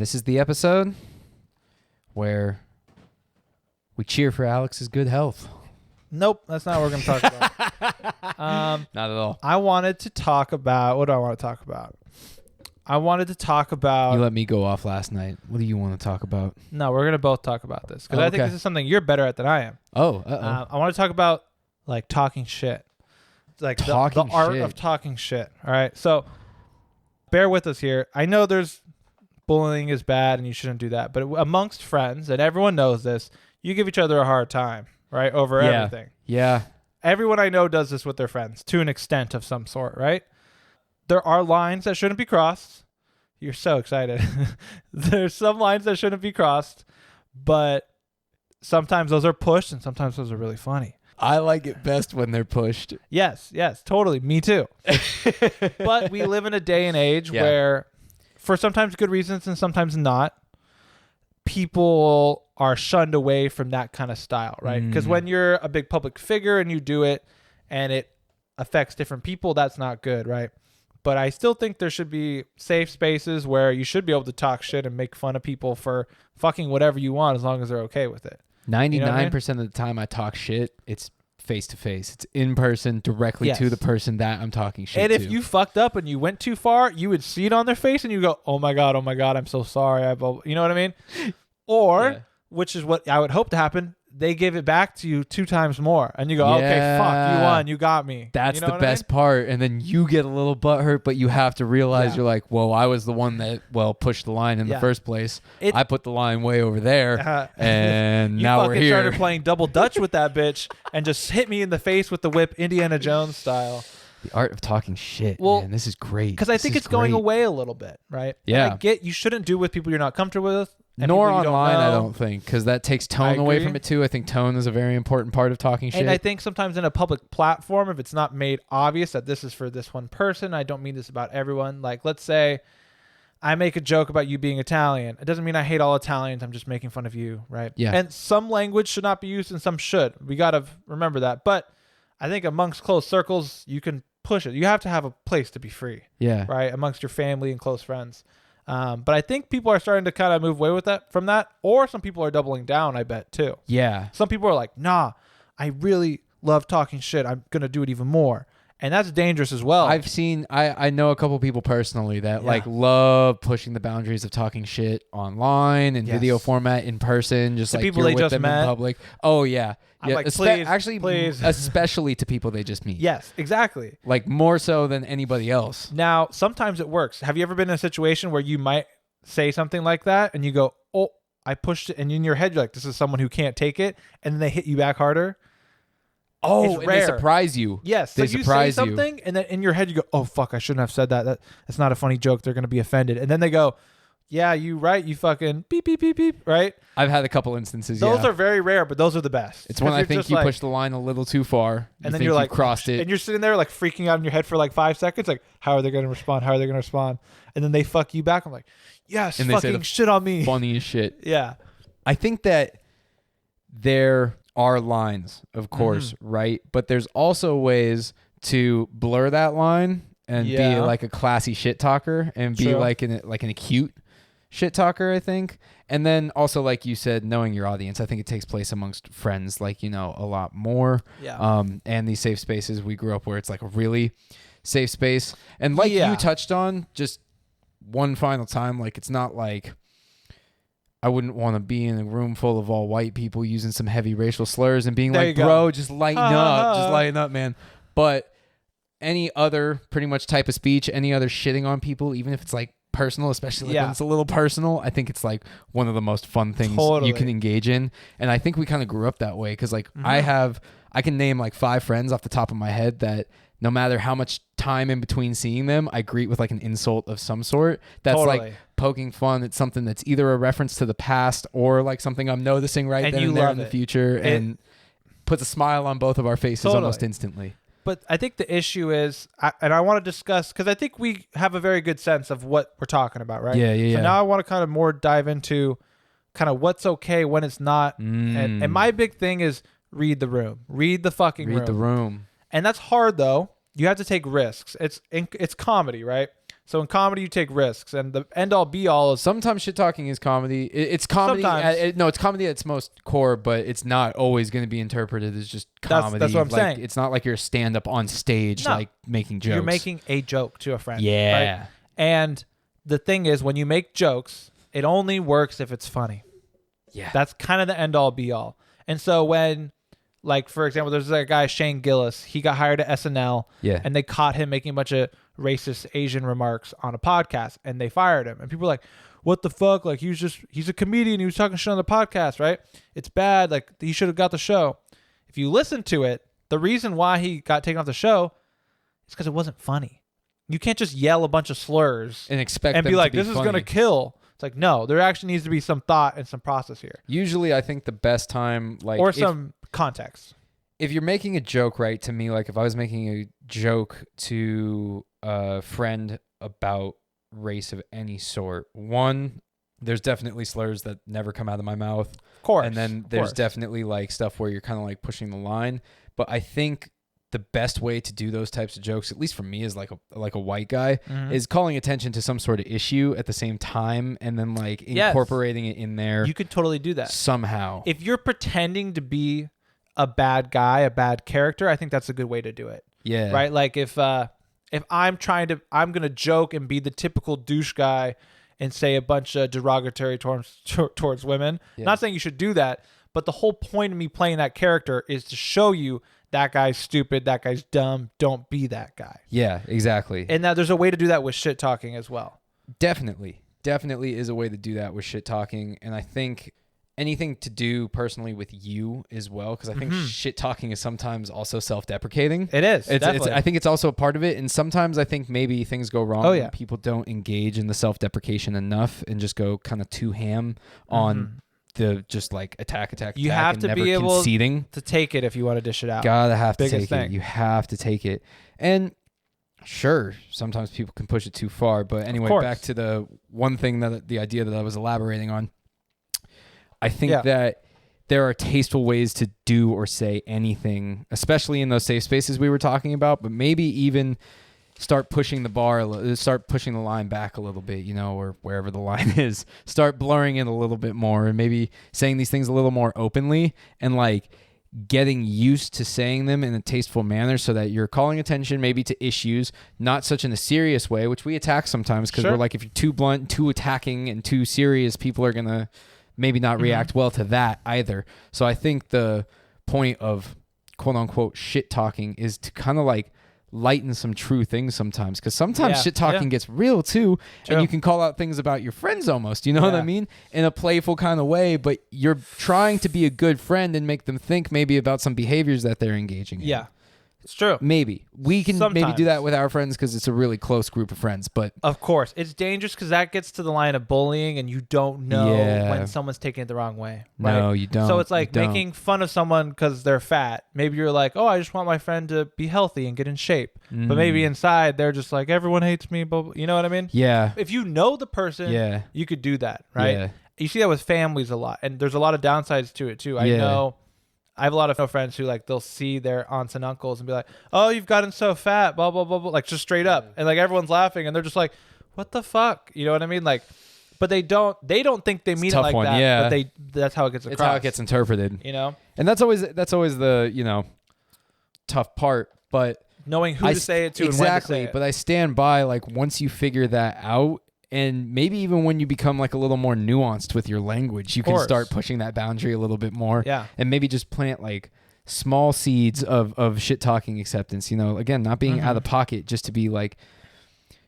this is the episode where we cheer for Alex's good health. Nope, that's not what we're going to talk about. Not at all. I wanted to talk about, what do I want to talk about? I wanted to talk about... You let me go off last night. What do you want to talk about? No, we're going to both talk about this because I think this is something you're better at than I am. Oh, I want to talk about like talking shit. Like the art of talking shit. All right. So bear with us here. I know there's bullying is bad and you shouldn't do that. But amongst friends, and everyone knows this, you give each other a hard time, right? Over everything. Yeah. Everyone I know does this with their friends to an extent of some sort, right? There are lines that shouldn't be crossed. You're so excited. There's some lines that shouldn't be crossed, but sometimes those are pushed and sometimes those are really funny. I like it best when they're pushed. Yes, totally. Me too. But we live in a day and age where, for sometimes good reasons and sometimes not, people are shunned away from that kind of style, right? Because when you're a big public figure and you do it and it affects different people, that's not good, right? But I still think there should be safe spaces where you should be able to talk shit and make fun of people for fucking whatever you want as long as they're okay with it. 99% of the time I talk shit, it's face to face. It's in person, directly to the person that I'm talking shit to. And if you fucked up and you went too far, you would see it on their face and you go, oh my God, I'm so sorry. You know what I mean? Or, which is what I would hope to happen, they give it back to you 2 times more. And you go, okay, fuck, you won. You got me. That's the best part. And then you get a little butthurt, but you have to realize you're like, well, I was the one that, pushed the line in the first place. I put the line way over there. And now we're here. You started playing double dutch with that bitch and just hit me in the face with the whip, Indiana Jones style. The art of talking shit, man. This is great. Because I think it's going away a little bit, right? Yeah. And I get you shouldn't do with people you're not comfortable with. Nor online, I don't think, because that takes tone away from it too. I think tone is a very important part of talking shit. And I think sometimes in a public platform, if it's not made obvious that this is for this one person, I don't mean this about everyone. Like, let's say I make a joke about you being Italian. It doesn't mean I hate all Italians. I'm just making fun of you, right? Yeah. And some language should not be used and some should. We got to remember that. But I think amongst close circles, you can push it. You have to have a place to be free. Yeah. Right? Amongst your family and close friends. But I think people are starting to kind of move away with that from that, or some people are doubling down, I bet, too. Yeah. Some people are like, nah, I really love talking shit. I'm going to do it even more. And that's dangerous as well. I know a couple people personally that like love pushing the boundaries of talking shit online and video format in person, just to like people you're they with just them met. in public. Oh yeah. I'm like, please. Especially to people they just meet. Yes, exactly. Like more so than anybody else. Now, sometimes it works. Have you ever been in a situation where you might say something like that and you go, oh, I pushed it, and in your head you're like, this is someone who can't take it, and then they hit you back harder? Oh, and they surprise you. Yes. They surprise you say something, and then in your head you go, oh, fuck, I shouldn't have said that. That's not a funny joke. They're going to be offended. And then they go, yeah, you right. You fucking beep, beep, beep, beep, right? I've had a couple instances, Those are very rare, but those are the best. It's when I think you pushed the line a little too far. And then you're like, crossed it. And you're sitting there like freaking out in your head for like 5 seconds. Like, how are they going to respond? How are they going to respond? And then they fuck you back. I'm like, yes, and fucking shit on me. Funny as shit. Yeah. I think that there are lines, of course, right? But there's also ways to blur that line and be like a classy shit talker and be like an acute shit talker, I think. And then also, like you said, knowing your audience, I think it takes place amongst friends, like, a lot more. Yeah. And these safe spaces, we grew up where it's like a really safe space. And like you touched on, just one final time, like it's not like I wouldn't want to be in a room full of all white people using some heavy racial slurs and being like, bro, just lighten up. Just lighten up, man. But any other pretty much type of speech, any other shitting on people, even if it's like personal, especially like when it's a little personal, I think it's like one of the most fun things you can engage in. And I think we kind of grew up that way because like I can name like 5 friends off the top of my head that no matter how much time in between seeing them, I greet with like an insult of some sort. That's like poking fun. It's something that's either a reference to the past or like something I'm noticing then and there in the future, and puts a smile on both of our faces almost instantly. But I think the issue is, and I want to discuss, because I think we have a very good sense of what we're talking about, right? Yeah. So now I want to kind of more dive into kind of what's okay when it's not. And my big thing is read the room. Read the fucking room. Read the room. And that's hard, though. You have to take risks. It's comedy, right? So in comedy, you take risks, and the end all be all is sometimes shit talking is comedy. It's comedy. No, it's comedy at its most core, but it's not always going to be interpreted as just comedy. That's what I'm saying. It's not like you're a stand up on stage, like making jokes. You're making a joke to a friend. Yeah. Right? And the thing is, when you make jokes, it only works if it's funny. Yeah. That's kind of the end all be all. And so when, like, for example, there's that guy, Shane Gillis. He got hired at SNL. Yeah. And they caught him making a bunch of racist Asian remarks on a podcast, and they fired him. And people were like, what the fuck? Like, he's a comedian. He was talking shit on the podcast, right? It's bad. Like, he should have got the show. If you listen to it, the reason why he got taken off the show is because it wasn't funny. You can't just yell a bunch of slurs and expect and them be like, to be this is funny. going to kill. It's like, no, there actually needs to be some thought and some process here. Usually, I think the best time, like, or some context. If you're making a joke, right, to me, like if I was making a joke to a friend about race of any sort, one, there's definitely slurs that never come out of my mouth. Of course. And then there's definitely like stuff where you're kind of like pushing the line. But I think the best way to do those types of jokes, at least for me, is like a white guy, is calling attention to some sort of issue at the same time, and then like incorporating it in there. You could totally do that somehow. If you're pretending to be a bad guy, a bad character, I think that's a good way to do it. Yeah. Right? Like if I'm gonna joke and be the typical douche guy and say a bunch of derogatory towards women. Yeah. Not saying you should do that, but the whole point of me playing that character is to show you that guy's stupid, that guy's dumb. Don't be that guy. Yeah, exactly. And now there's a way to do that with shit talking as well. Definitely is a way to do that with shit talking, and I think anything to do personally with you as well, because I think shit talking is sometimes also self-deprecating. It is. I think it's also a part of it, and sometimes I think maybe things go wrong when people don't engage in the self-deprecation enough and just go kind of too ham on the just like attack. You have to be able conceding. To take it if you want to dish it out. Gotta have to take it. You have to take it. And sure, sometimes people can push it too far, but anyway, back to the one thing the idea that I was elaborating on. I think that there are tasteful ways to do or say anything, especially in those safe spaces we were talking about, but maybe even start pushing the line back a little bit, or wherever the line is. Start blurring it a little bit more and maybe saying these things a little more openly and like getting used to saying them in a tasteful manner so that you're calling attention maybe to issues, not such in a serious way, which we attack sometimes because we're like, if you're too blunt, too attacking, and too serious, people are going to maybe not react well to that either. So I think the point of quote unquote shit talking is to kind of like lighten some true things sometimes, because sometimes shit talking gets real too. And you can call out things about your friends almost, you know what I mean, in a playful kind of way, but you're trying to be a good friend and make them think maybe about some behaviors that they're engaging in. It's true. Maybe we can maybe do that with our friends because it's a really close group of friends, but of course it's dangerous because that gets to the line of bullying, and you don't know when someone's taking it the wrong way. Right? No, you don't. So it's like making fun of someone because they're fat. Maybe you're like, oh, I just want my friend to be healthy and get in shape, but maybe inside they're just like, everyone hates me. But you know what I mean? Yeah. If you know the person, you could do that, right? Yeah. You see that with families a lot, and there's a lot of downsides to it too. I have a lot of friends who like they'll see their aunts and uncles and be like, "Oh, you've gotten so fat," blah blah blah blah, like just straight up, and like everyone's laughing and they're just like, "What the fuck?" You know what I mean? Like, but they don't think they mean it like that. But that's how it gets across. It's how it gets interpreted. And that's always the tough part, but knowing who to say it to and when to say it. But I stand by like once you figure that out. And maybe even when you become like a little more nuanced with your language, you can start pushing that boundary a little bit more. Yeah. And maybe just plant like small seeds of shit talking acceptance, again, not being out of the pocket, just to be like,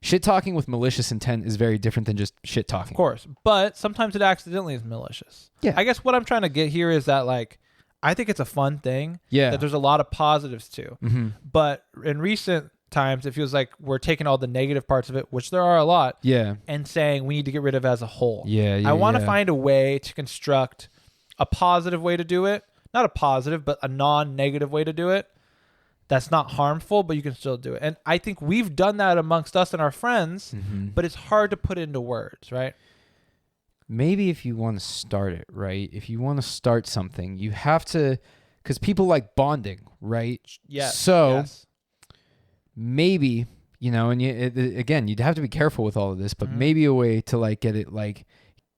shit talking with malicious intent is very different than just shit talking. Of course. But sometimes it accidentally is malicious. Yeah. I guess what I'm trying to get here is that like, I think it's a fun thing. Yeah. That there's a lot of positives to. But in recent times it feels like we're taking all the negative parts of it, which there are a lot, and saying we need to get rid of it as a whole. I want to find a way to construct a positive way to do it, not a positive but a non-negative way to do it that's not harmful, but you can still do it. And I think we've done that amongst us and our friends, but it's hard to put into words, right? Maybe if you want to start it, right, if you want to start something, you have to, because people like bonding, right? Yes. So maybe and again, you'd have to be careful with all of this, but maybe a way to like get it like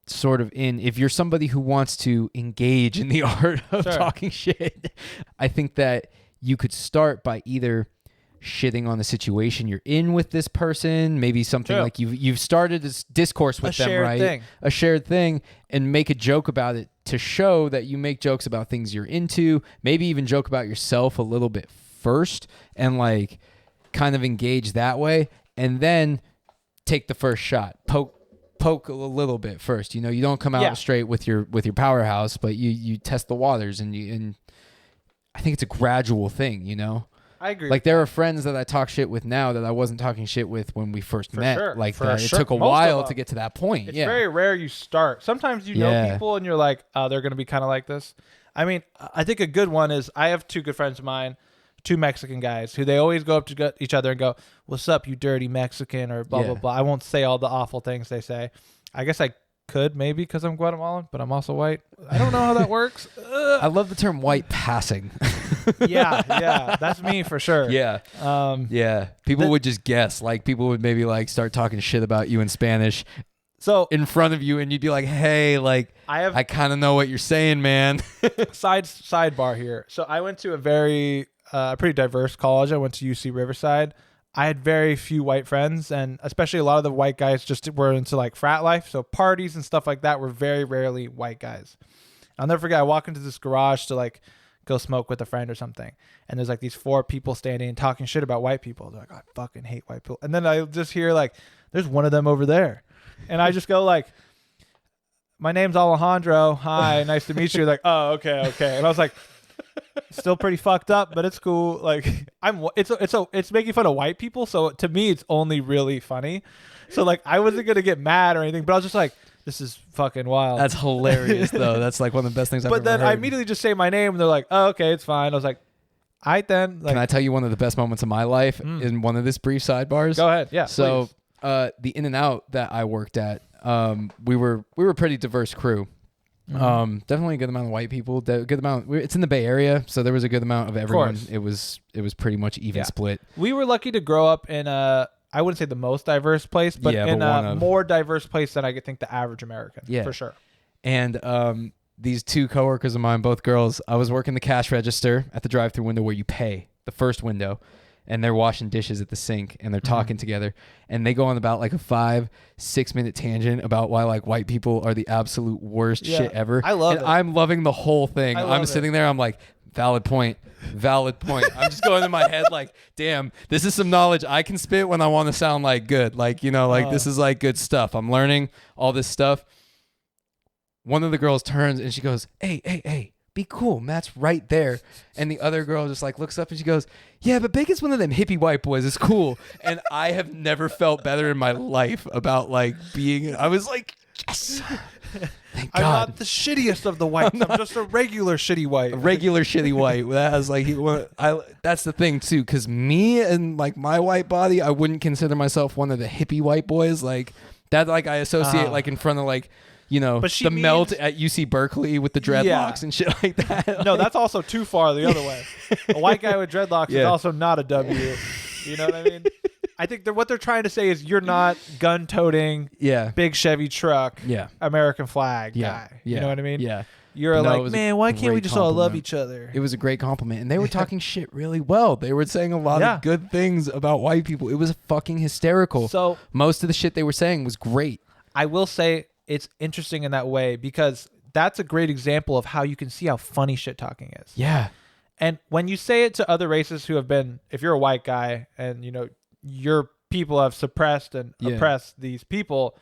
sort of in, if you're somebody who wants to engage in the art of talking shit, I think that you could start by either shitting on the situation you're in with this person, maybe something like you've started this discourse with them, right? A shared thing, and make a joke about it to show that you make jokes about things you're into, maybe even joke about yourself a little bit first and like kind of engage that way, and then take the first shot, poke a little bit first. You don't come out straight with your powerhouse, but you test the waters, and I think it's a gradual thing, I agree. Like there are friends that I talk shit with now that I wasn't talking shit with when we first met. Sure. Like it took a while to get to that point. It's very rare you start. Sometimes you know people and you're like, oh, they're going to be kind of like this. I mean, I think a good one is, I have two good friends of mine, two Mexican guys, who they always go up to each other and go, "What's up, you dirty Mexican?" or blah, blah, blah. I won't say all the awful things they say. I guess I could maybe because I'm Guatemalan, but I'm also white. I don't know how that works. I love the term white passing. yeah, that's me for sure. Yeah. People would just guess. Like people would maybe like start talking shit about you in Spanish in front of you, and you'd be like, "Hey, like I kind of know what you're saying, man." Sidebar here. So I went to a pretty diverse college. I went to UC Riverside. I had very few white friends, and especially a lot of the white guys just were into like frat life. So parties and stuff like that were very rarely white guys. I'll never forget, I walk into this garage to like go smoke with a friend or something, and there's like these 4 people standing and talking shit about white people. They're like, "I fucking hate white people." And then I just hear like, "There's one of them over there." And I just go like, "My name's Alejandro. Hi, nice to meet you." Like, "Oh, okay." And I was like, still pretty fucked up, but it's cool. Like it's making fun of white people, so to me it's only really funny. So like I wasn't gonna get mad or anything, but I was just like, this is fucking wild. That's hilarious though. That's like one of the best things I've ever heard. But then I immediately just say my name and they're like, "Oh, okay, it's fine." I was like, "All right then." Like, can I tell you one of the best moments of my life in one of this brief sidebars? Go ahead. Yeah. So the In-N-Out that I worked at, we were a pretty diverse crew. Definitely a good amount of white people, good amount. It's in the Bay Area, so there was a good amount of everyone. It was pretty much even split. We were lucky to grow up in I wouldn't say the most diverse place, but in a more diverse place than I think the average American. Yeah, for sure. And these two coworkers of mine, both girls, I was working the cash register at the drive-thru window where you pay, the first window. And they're washing dishes at the sink, and they're talking together, and they go on about like a 5-6 minute tangent about why like white people are the absolute worst shit ever. I love it. I'm loving the whole thing. I'm sitting there. I'm like, valid point. I'm just going in my head like, damn, this is some knowledge I can spit when I want to sound like good. Like, this is like good stuff. I'm learning all this stuff. One of the girls turns and she goes, hey. Be cool. Matt's right there. And the other girl just like looks up and she goes, "Yeah, but Bacon's one of them hippie white boys. It's cool." And I have never felt better in my life about like being, I was like, yes. Thank God. I'm not the shittiest of the whites. I'm just a regular shitty white. A regular shitty white. That has like, that's the thing too. Cause me and like my white body, I wouldn't consider myself one of the hippie white boys. Like that, like I associate like in front of like, the melt at UC Berkeley with the dreadlocks and shit like that. No, that's also too far the other way. A white guy with dreadlocks is also not a W. You know what I mean? I think what they're trying to say is you're not gun-toting, big Chevy truck, American flag guy. You know what I mean? Yeah. You're like, man, why can't we just all love each other? It was a great compliment. And they were talking shit really well. They were saying a lot of good things about white people. It was fucking hysterical. So most of the shit they were saying was great. I will say it's interesting in that way because that's a great example of how you can see how funny shit talking is. Yeah. And when you say it to other races who have been, if you're a white guy and your people have suppressed and oppressed these people,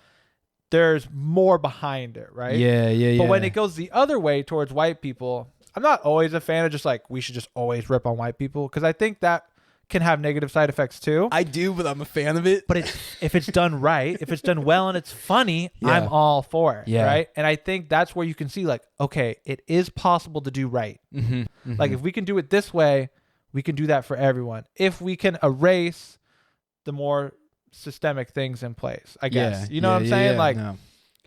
there's more behind it, right? Yeah. But when it goes the other way towards white people, I'm not always a fan of just like, we should just always rip on white people because I think that can have negative side effects too. I do, but I'm a fan of it. But if it's done right, if it's done well and it's funny, I'm all for it, right? And I think that's where you can see like, okay, it is possible to do right. Like if we can do it this way, we can do that for everyone. If we can erase the more systemic things in place, I guess. You know what I'm saying? Like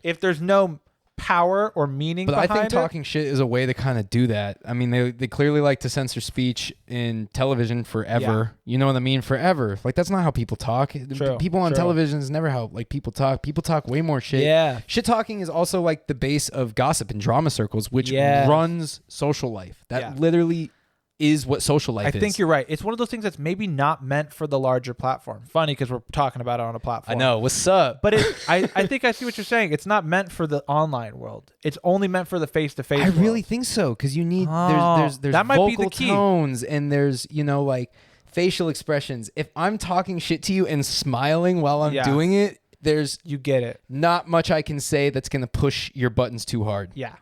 if there's no power or meaning But I behind think talking shit is a way to kind of do that. I mean, they clearly like to censor speech in television forever. You know what I mean? Forever. Like, that's not how people talk. True, people on true. television is never how like people talk. People talk way more shit. Yeah. Shit talking is also like the base of gossip and drama circles, which Yes. runs social life. That Yeah. literally is what social life I is. think you're right. It's one of those things that's maybe not meant for the larger platform. Funny because we're talking about it on a platform. I know. What's up? But I think I see what you're saying. It's not meant for the online world. It's only meant for the face-to-face I world. really think so, because you need Oh, there's that might be vocal the key. tones, and there's, you know, like facial expressions. If I'm talking shit to you and smiling while I'm Yeah. doing it, there's You get it. not much I can say that's gonna push your buttons too hard. Yeah.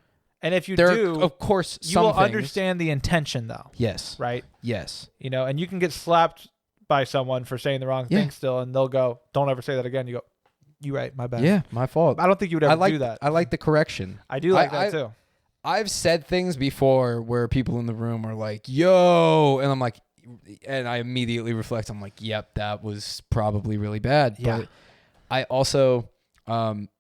And if you There do, are, of course, you some will things. understand the intention though, Yes. right? Yes. You know, and you can get slapped by someone for saying the wrong Yeah. thing still, and they'll go, "Don't ever say that again." You go, "You right, my bad." Yeah, my fault. I don't think you would ever I like do that. I like the correction. I do like that I- too. I've said things before where people in the room are like, "Yo," and I'm like, and I immediately reflect. I'm like, "Yep, that was probably really bad." Yeah. But I also,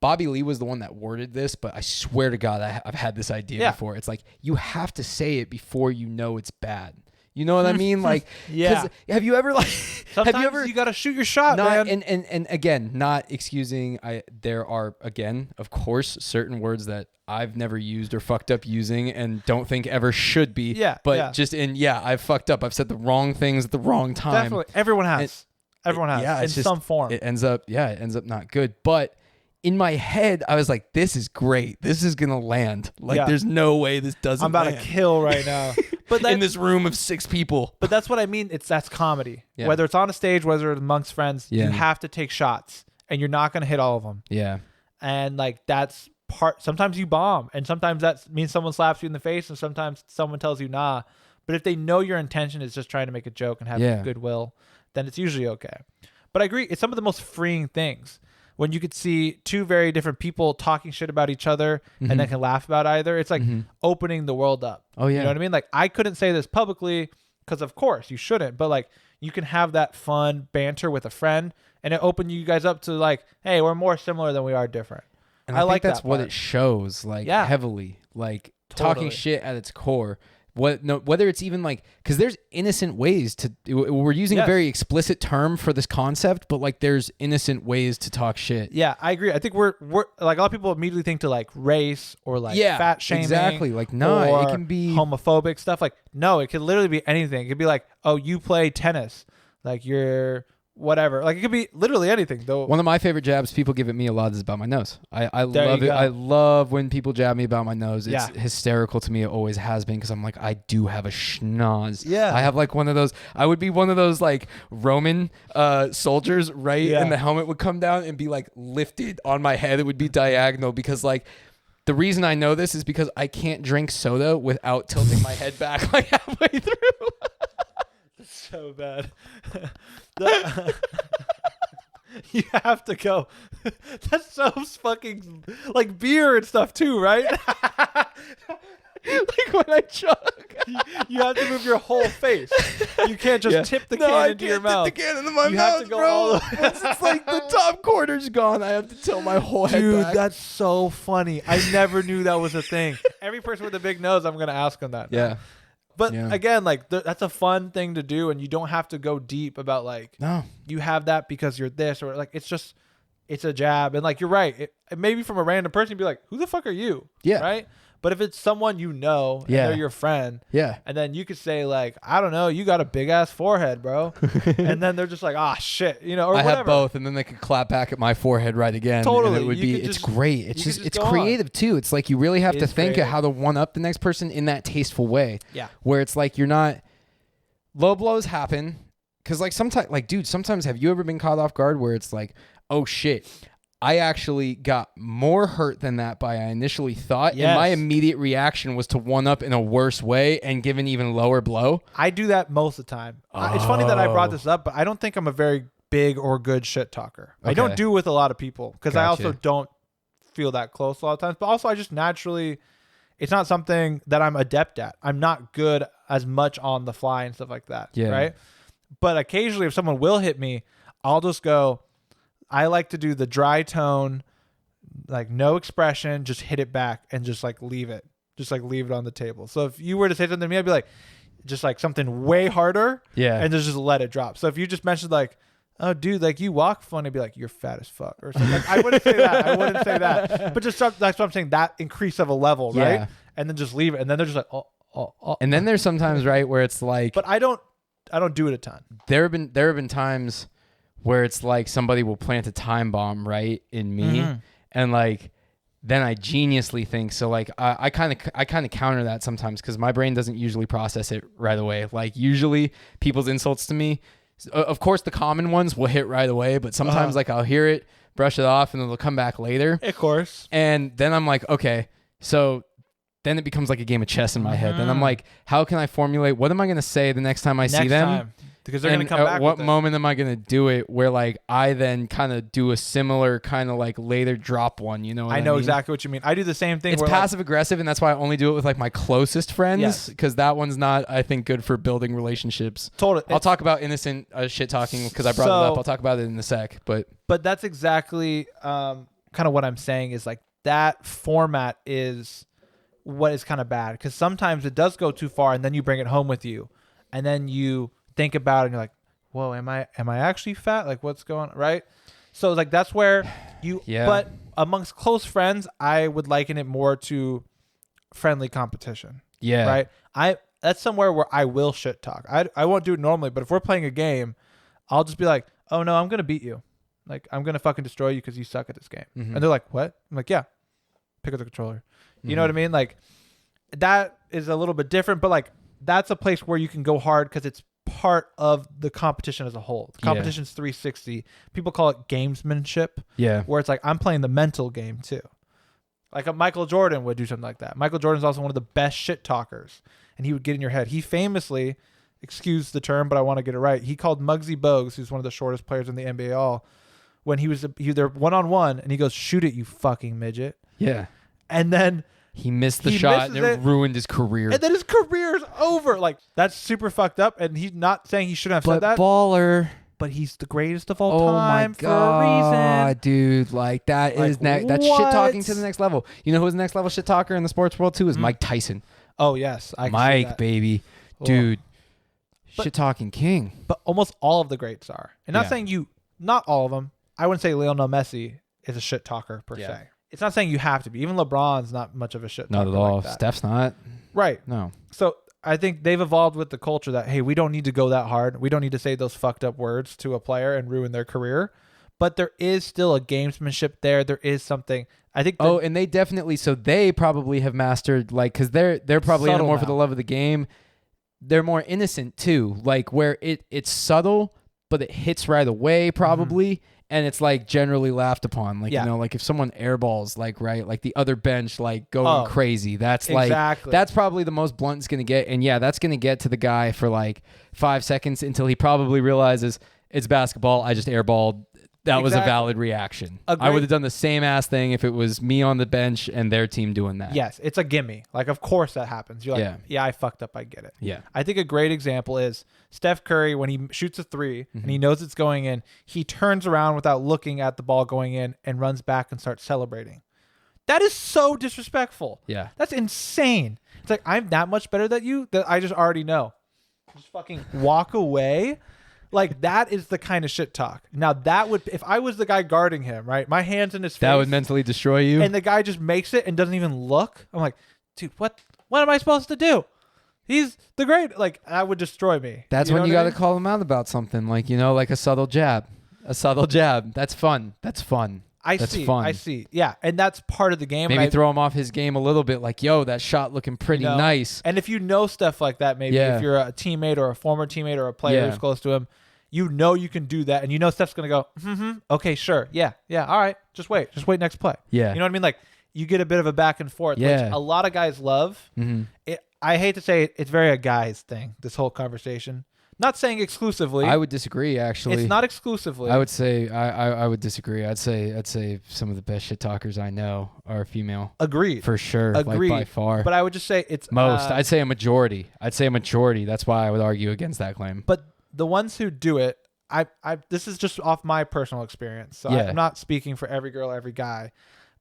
Bobby Lee was the one that worded this, but I swear to God, I've had this idea Yeah. before. It's like you have to say it before you know it's bad. You know what I mean? Like, 'cause Yeah. Have you ever like? Sometimes have you ever? you got to shoot your shot, Not man. and again, not excusing. There are, again, of course, certain words that I've never used or fucked up using and don't think ever should be. Yeah, But yeah. just I've fucked up. I've said the wrong things at the wrong time. Definitely, everyone has. Everyone has. Yeah, in it's just, some form. It ends up not good. But in my head, I was like, this is great. This is gonna land. Like, Yeah. there's no way this doesn't. I'm about land. to kill right now. But in this room of 6 people. But that's what I mean. That's comedy. Yeah. Whether it's on a stage, whether it's amongst friends, Yeah. you have to take shots, and you're not going to hit all of them. Yeah. And like that's part. Sometimes you bomb, and sometimes that means someone slaps you in the face, and sometimes someone tells you nah. But if they know your intention is just trying to make a joke and have Yeah. goodwill, then it's usually okay. But I agree. It's some of the most freeing things when you could see two very different people talking shit about each other and then can laugh about either. It's like opening the world up. Oh, yeah. You know what I mean? Like I couldn't say this publicly because of course you shouldn't, but like you can have that fun banter with a friend and it opened you guys up to like, hey, we're more similar than we are different. And I think like that's that what part. it shows, like, Yeah. heavily, like Totally. talking shit at its core. Whether it's even like, because there's innocent ways to. We're using a Yes. very explicit term for this concept, but like, there's innocent ways to talk shit. Yeah, I agree. I think we're like a lot of people immediately think to like race or like Yeah, fat shaming. exactly. Like, no, it or can be- homophobic stuff. Like, no, it could literally be anything. It could be like, oh, you play tennis, like you're whatever. Like it could be literally anything. Though One of my favorite jabs people give at me a lot is about my nose. I There love you it. go. I love when people jab me about my nose. It's Yeah. hysterical to me. It always has been, because I'm like, I do have a schnoz. Yeah. I have like one of those. I would be one of those like Roman soldiers, right? Yeah. And the helmet would come down and be like lifted on my head. It would be diagonal, because like, the reason I know this is because I can't drink soda without tilting my head back like halfway through. so bad. You have to go. That's so fucking like beer and stuff too, right? Like when I chug. You have to move your whole face. You can't just Yeah. tip the No, can I into your can't mouth. Tip the can into my You mouth, have to go bro. all the way- Once it's like the top quarter's gone, I have to tilt my whole head Dude, back. that's so funny. I never knew that was a thing. Every person with a big nose, I'm gonna ask them that. Yeah. But Yeah. again, like that's a fun thing to do, and you don't have to go deep about like No. you have that because you're this or like it's a jab, and like you're right. It maybe from a random person, you'd be like, "Who the fuck are you?" Yeah. Right. But if it's someone you know, and Yeah. they're your friend, Yeah. and then you could say like, "I don't know, you got a big ass forehead, bro," and then they're just like, "Ah, shit," you know, or I whatever. have both, and then they could clap back at my forehead right again. Totally. And it would You be. could It's just- great. It's you could just. just It's go on. creative too. It's like you really have It to is think of creative. how to one up the next person in that tasteful way. Yeah. Where it's like you're not. Low blows happen, because like sometimes, like dude, sometimes have you ever been caught off guard where it's like, oh shit, I actually got more hurt than that by I initially thought, and my Yes. immediate reaction was to one up in a worse way and give an even lower blow. I do that most of the time. It's funny that I brought Oh. this up, but I don't think I'm a very big or good shit talker. I Okay. don't do with a lot of people because I Gotcha. also don't feel that close a lot of times. But also, I just naturally, it's not something that I'm adept at. I'm not good as much on the fly and stuff like that. Yeah. Right. But occasionally, if someone will hit me, I'll just go, I like to do the dry tone, like no expression, just hit it back and just like leave it. Just like leave it on the table. So if you were to say something to me, I'd be like, just like something way harder. Yeah. And just let it drop. So if you just mentioned like, oh dude, like you walk funny, I'd be like, you're fat as fuck or something. Like, I wouldn't say that. But just that's what I'm saying. That increase of a level, right? Yeah. And then just leave it. And then they're just like, oh. And then there's sometimes, right, where it's like, But I don't do it a ton. There have been times where it's like somebody will plant a time bomb, right, in me, and like then I geniusly think so. Like I kind of counter that sometimes because my brain doesn't usually process it right away. Like usually people's insults to me, of course the common ones will hit right away, but sometimes like I'll hear it, brush it off, and then they'll come back later. Of course. And then I'm like, okay, so then it becomes like a game of chess in my head. Then I'm like, how can I formulate? What am I going to say the next time I see them? Because they're going to come back. At what moment am I going to do it where like I then kind of do a similar kind of like later drop one, you know what I know mean? exactly what you mean. I do the same thing. It's passive aggressive, and that's why I only do it with like my closest friends because that one's not, I think, good for building relationships. Totally. I'll talk about innocent shit talking because I brought it up. I'll talk about it in a sec. But that's exactly kind of what I'm saying is like that format is what is kind of bad because sometimes it does go too far and then you bring it home with you and then you think about it and you're like, whoa, am I actually fat? Like what's going on? Right. So like, that's where you, but amongst close friends, I would liken it more to friendly competition. Yeah. Right. That's somewhere where I will shit talk. I won't do it normally, but if we're playing a game, I'll just be like, oh no, I'm going to beat you. Like I'm going to fucking destroy you because you suck at this game. And they're like, what? I'm like, yeah, pick up the controller. You know what I mean? Like that is a little bit different, but like that's a place where you can go hard because it's part of the competition as a whole. The competition's 360. People call it gamesmanship. Yeah. Where it's like I'm playing the mental game too. Like a Michael Jordan would do something like that. Michael Jordan's also one of the best shit talkers, and he would get in your head. He famously, excuse the term, but I want to get it right. He called Muggsy Bogues, who's one of the shortest players in the NBA, all when he was either one-on-one, and he goes, "Shoot it, you fucking midget." Yeah. And then he missed the shot and it ruined his career. And then his career's over. Like, that's super fucked up. And he's not saying he shouldn't have said that. Baller. But he's the greatest of all time for a reason. Dude. Like, that is that's shit talking to the next level. You know who's the next level shit talker in the sports world, too? Is Mike Tyson. Oh, yes. Mike, baby. Dude. Shit talking king. But almost all of the greats are. And not saying not all of them. I wouldn't say Lionel Messi is a shit talker per se. It's not saying you have to be. Even LeBron's not much of a shit talker. Not at all. Like that. Steph's not. Right. No. So I think they've evolved with the culture that, hey, we don't need to go that hard. We don't need to say those fucked up words to a player and ruin their career. But there is still a gamesmanship there. There is something. I think. And they definitely. So they probably have mastered, like, because they're probably in it more for the love of the game. They're more innocent too, like where it's subtle, but it hits right away probably. And it's like generally laughed upon. Like, you know, like if someone airballs, like, right, like the other bench, like going crazy. That's that's probably the most blunt it's going to get. And yeah, that's going to get to the guy for like 5 seconds until he probably realizes it's basketball. I just airballed. That was a valid reaction. I would have done the same ass thing if it was me on the bench and their team doing that. Yes, it's a gimme. Like, of course that happens. You're like, yeah, I fucked up. I get it. Yeah. I think a great example is Steph Curry when he shoots a three and he knows it's going in, he turns around without looking at the ball going in and runs back and starts celebrating. That is so disrespectful. Yeah. That's insane. It's like, I'm that much better than you that I just already know. Just fucking walk away. Like, that is the kind of shit talk. Now, that would, if I was the guy guarding him, right, my hand's in his face. That would mentally destroy you. And the guy just makes it and doesn't even look. I'm like, dude, what am I supposed to do? He's the great. Like, that would destroy me. That's when you got to call him out about something. Like, you know, like a subtle jab. A subtle jab. That's fun. That's fun. I see. Yeah. And that's part of the game. Maybe throw him off his game a little bit. Like, yo, that shot looking pretty nice. And if you know stuff like that, maybe if you're a teammate or a former teammate or a player who's close to him, you know you can do that. And you know Steph's going to go, okay, sure. Yeah. All right. Just wait next play. Yeah. You know what I mean? Like, you get a bit of a back and forth, which a lot of guys love. I hate to say it, it's very a guy's thing, this whole conversation. Not saying exclusively. I would disagree, actually. It's not exclusively. I would say I would disagree. I'd say some of the best shit talkers I know are female. Agreed. For sure. Agreed. Like by far. But I would just say it's most. I'd say a majority. That's why I would argue against that claim. But the ones who do it, I this is just off my personal experience. So I'm not speaking for every girl, every guy.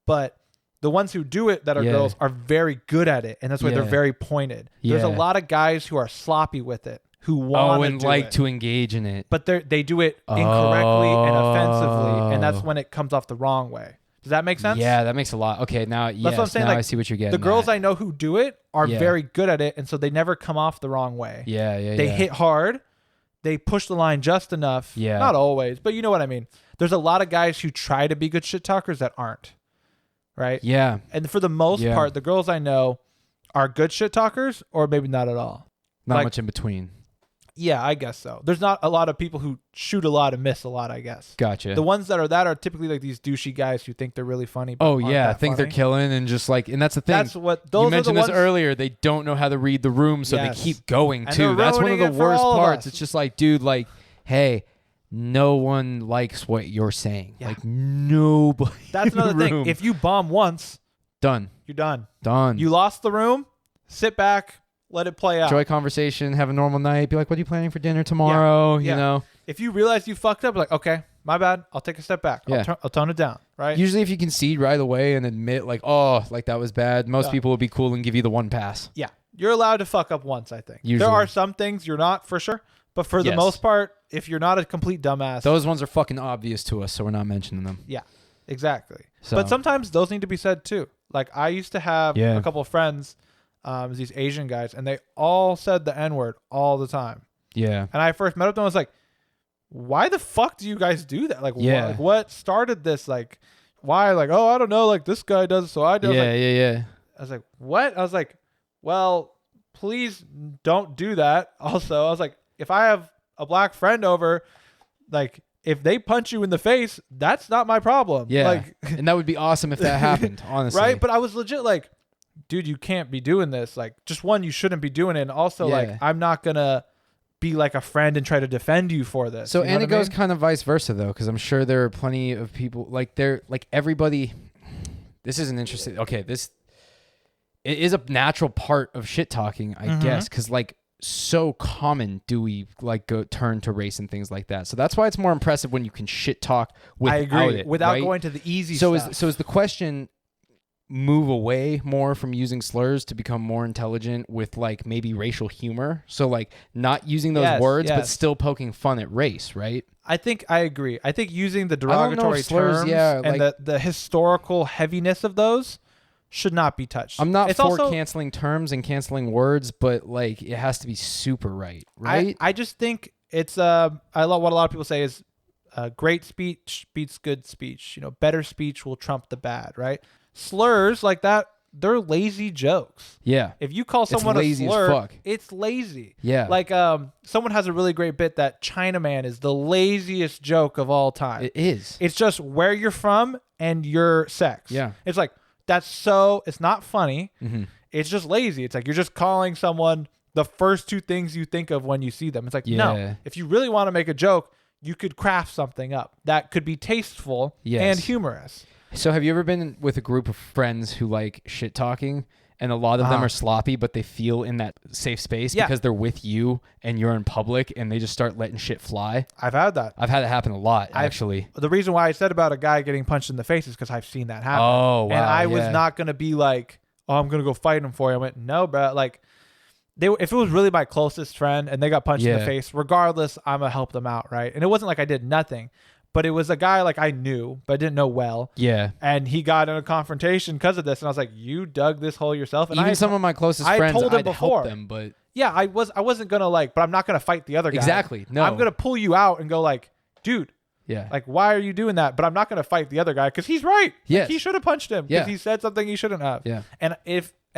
but the ones who do it that are Yeah. girls are very good at it, and that's why they're Yeah. very pointed. There's a Yeah. lot of guys who are sloppy with it, who want and to do like it, to engage in it. but they do it incorrectly and offensively, and that's when it comes off the wrong way. Does that make sense? Yeah, that makes a lot. Okay, now yes, what I'm saying, now like, I see what you're getting. The girls at. I know who do it are Yeah. very good at it, and so they never come off the wrong way. Yeah, yeah, They yeah. hit hard. They push the line just enough. Yeah. Not always, but you know what I mean. There's a lot of guys who try to be good shit talkers that aren't. Right? Yeah. And for the most Yeah. part, the girls I know are good shit talkers or maybe not at all. Not Like- much in between. Yeah, I guess so. There's not a lot of people who shoot a lot and miss a lot, I guess. Gotcha. The ones that are typically like these douchey guys who think they're really funny. But Oh aren't yeah, I that think they're funny. killing and just like, and that's the thing. That's what those You are the mentioned this ones. earlier. They don't know how to read the room, so Yes. they keep going And too. they're That's one of ruining the it for worst all of parts. us. It's just like, dude, like, hey, no one likes what you're saying. Yeah. Like nobody. That's in the another thing. room. If you bomb once, done, you're done. done. You lost the room. Sit back. Let it play out. enjoy conversation, have a normal night. Be like, what are you planning for dinner tomorrow? Yeah. You know. If you realize you fucked up, like, okay, my bad. I'll take a step back. Yeah. I'll tone it down. Right. Usually, if you concede right away and admit, like, oh, like that was bad, most Yeah. people would be cool and give you the one pass. Yeah. You're allowed to fuck up once, I think. Usually. There are some things you're not for sure. But for the Yes. most part, if you're not a complete dumbass. Those ones are fucking obvious to us, so we're not mentioning them. Yeah, exactly. So. But sometimes those need to be said too. Like I used to have Yeah. a couple of friends, these Asian guys, and they all said the N-word all the time. Yeah. And I first met up with them, I was like, why the fuck do you guys do that? Like, Yeah. what started this? Like, why? Like, oh, I don't know. Like this guy does, so I do. Yeah, yeah. I was like, what? I was like, well, please don't do that. Also, I was like, if I have a black friend over, like, if they punch you in the face, that's not my problem. Yeah. Like, And that would be awesome if that happened, honestly. right? But I was legit like, dude, you can't be doing this. Like, just one, you shouldn't be doing it. And also, Yeah. like, I'm not going to be like a friend and try to defend you for this. So, You know and what it I goes mean? kind of vice versa, though, because I'm sure there are plenty of people, like, they're, like, everybody, this is an interesting, okay, this, it is a natural part of shit talking, I Mhm. guess, because, like, so common do we, like, go turn to race and things like that. So that's why it's more impressive when you can shit talk without I agree. it. Without right? going to the easy So stuff. is the question move away more from using slurs to become more intelligent with like maybe racial humor? So like not using those Yes, words but yes. still poking fun at race, right? I think I agree. I think using the don't know if derogatory slurs, terms yeah, and like- the historical heaviness of those should not be touched. I'm not It's for also, canceling terms and canceling words, but like it has to be super right? I just think it's what a lot of people say is great speech beats good speech. You know, better speech will trump the bad, right? Slurs like that, they're lazy jokes. Yeah. If you call someone a lazy as slur, fuck. it's lazy. Yeah. Like someone has a really great bit that Chinaman is the laziest joke of all time. It is. It's just where you're from and your sex. Yeah. It's like it's not funny. Mhm. It's just lazy. It's like you're just calling someone the first two things you think of when you see them. It's like, Yeah. no, if you really want to make a joke, you could craft something up that could be tasteful Yes. and humorous. So have you ever been with a group of friends who like shit talking and a lot of them Uh-huh. are sloppy, but they feel in that safe space Yeah. because they're with you and you're in public and they just start letting shit fly? I've had that. I've had it happen a lot, actually. The reason why I said about a guy getting punched in the face is because I've seen that happen. Oh, wow. And I was yeah. not going to be like, oh, I'm going to go fight him for you. I went, no, bro. Like, if it was really my closest friend and they got punched in the Yeah. face, regardless, I'm going to help them out, right? And it wasn't like I did nothing, but it was a guy like I knew, but I didn't know well. Yeah. And he got in a confrontation because of this. And I was like, you dug this hole yourself. And Even I some of my closest I friends, told him I'd before. help them, but yeah, I wasn't going to like, but I'm not going to fight the other guy. exactly. No. I'm going to pull you out and go like, dude, Yeah. like, why are you doing that? But I'm not going to fight the other guy because he's right. Like, Yes. he should have punched him because Yeah. he said something he shouldn't have. Yeah. And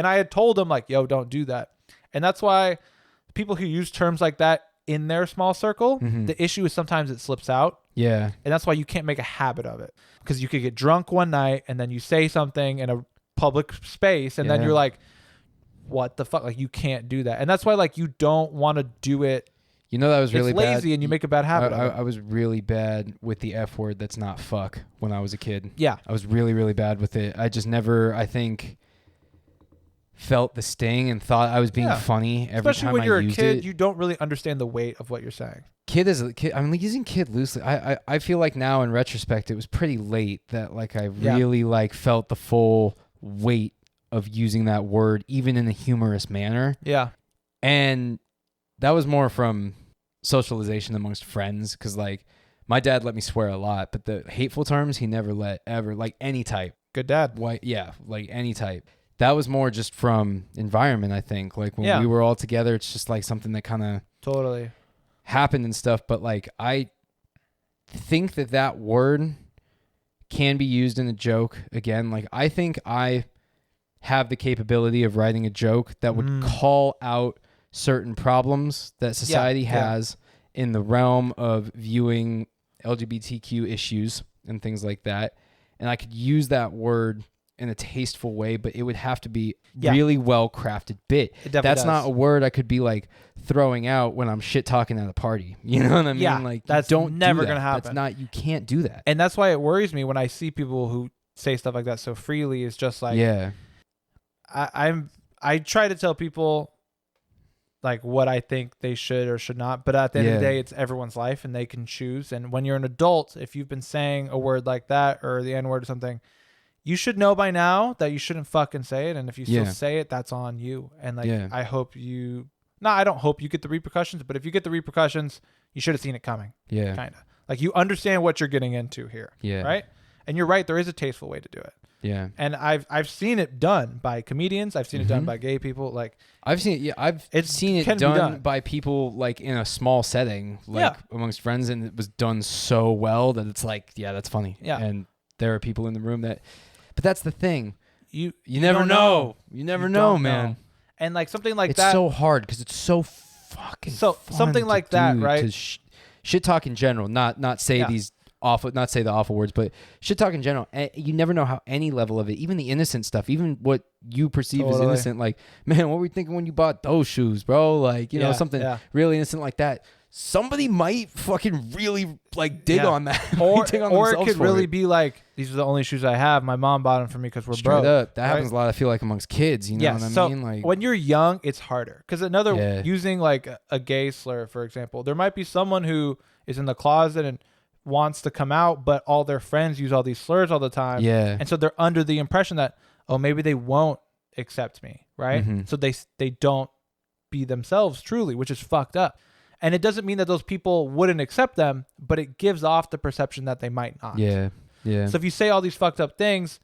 I had told him like, yo, don't do that. And that's why people who use terms like that in their small circle, Mhm. the issue is sometimes it slips out. Yeah. And that's why you can't make a habit of it because you could get drunk one night and then you say something in a public space and then Yeah. you're like, what the fuck? Like, you can't do that. And that's why like you don't want to do it. You know that was really it's lazy bad. and you make a bad habit of it. I was really bad with the F word that's not fuck when I was a kid. Yeah. I was really, really bad with it. I just never, I think, felt the sting and thought I was being Yeah. funny every Especially time when I you're a used kid, it. you don't really understand the weight of what you're saying. kid is a kid. I'm using kid loosely. I feel like now in retrospect, it was pretty late that like I really like felt the full weight of using that word, even in a humorous manner. Yeah. And that was more from socialization amongst friends, because like my dad let me swear a lot, but the hateful terms he never let ever, like any type. Good dad. Like any type. That was more just from environment, I think. Like when we were all together, it's just like something that kind of totally happened and stuff. But like I think that word can be used in a joke. Again, like I think I have the capability of writing a joke that would call out certain problems that society has in the realm of viewing LGBTQ issues and things like that. And I could use that word in a tasteful way, but it would have to be really well crafted bit. That's not a word I could be like throwing out when I'm shit talking at a party. You know what I mean? Yeah, like that's never gonna happen. That's not, you can't do that. And that's why it worries me when I see people who say stuff like that so freely. Is just like, I try to tell people like what I think they should or should not, but at the end of the day, it's everyone's life and they can choose. And when you're an adult, if you've been saying a word like that or the N-word or something, you should know by now that you shouldn't fucking say it. And if you still say it, that's on you. And like, I hope you, I don't hope you get the repercussions, but if you get the repercussions, you should have seen it coming. Yeah. Kind of like you understand what you're getting into here. Yeah. Right. And you're right. There is a tasteful way to do it. Yeah. And I've seen it done by comedians. I've seen it done by gay people. Like I've seen it. I've seen it done by people like in a small setting, like amongst friends. And it was done so well that it's like, that's funny. Yeah. And there are people in the room that, but that's the thing. You never know. You never know, man. And like something like that. It's so hard because it's so fucking fun something like that, right? To shit talk in general, not say these awful, not say the awful words, but shit talk in general. You never know how any level of it, even the innocent stuff, even what you perceive as innocent, like, man, what were you thinking when you bought those shoes, bro? Like, you know, something really innocent like that. Somebody might fucking really like dig on that, or it could really be like, these are the only shoes I have. My mom bought them for me because we're broke. Up. That happens a lot. I feel like amongst kids, you know what I mean? Like when you're young, it's harder because using like a gay slur, for example, there might be someone who is in the closet and wants to come out, but all their friends use all these slurs all the time. Yeah, and so they're under the impression that maybe they won't accept me, right? Mm-hmm. So they don't be themselves truly, which is fucked up. And it doesn't mean that those people wouldn't accept them, but it gives off the perception that they might not. Yeah, yeah. So if you say all these fucked up things,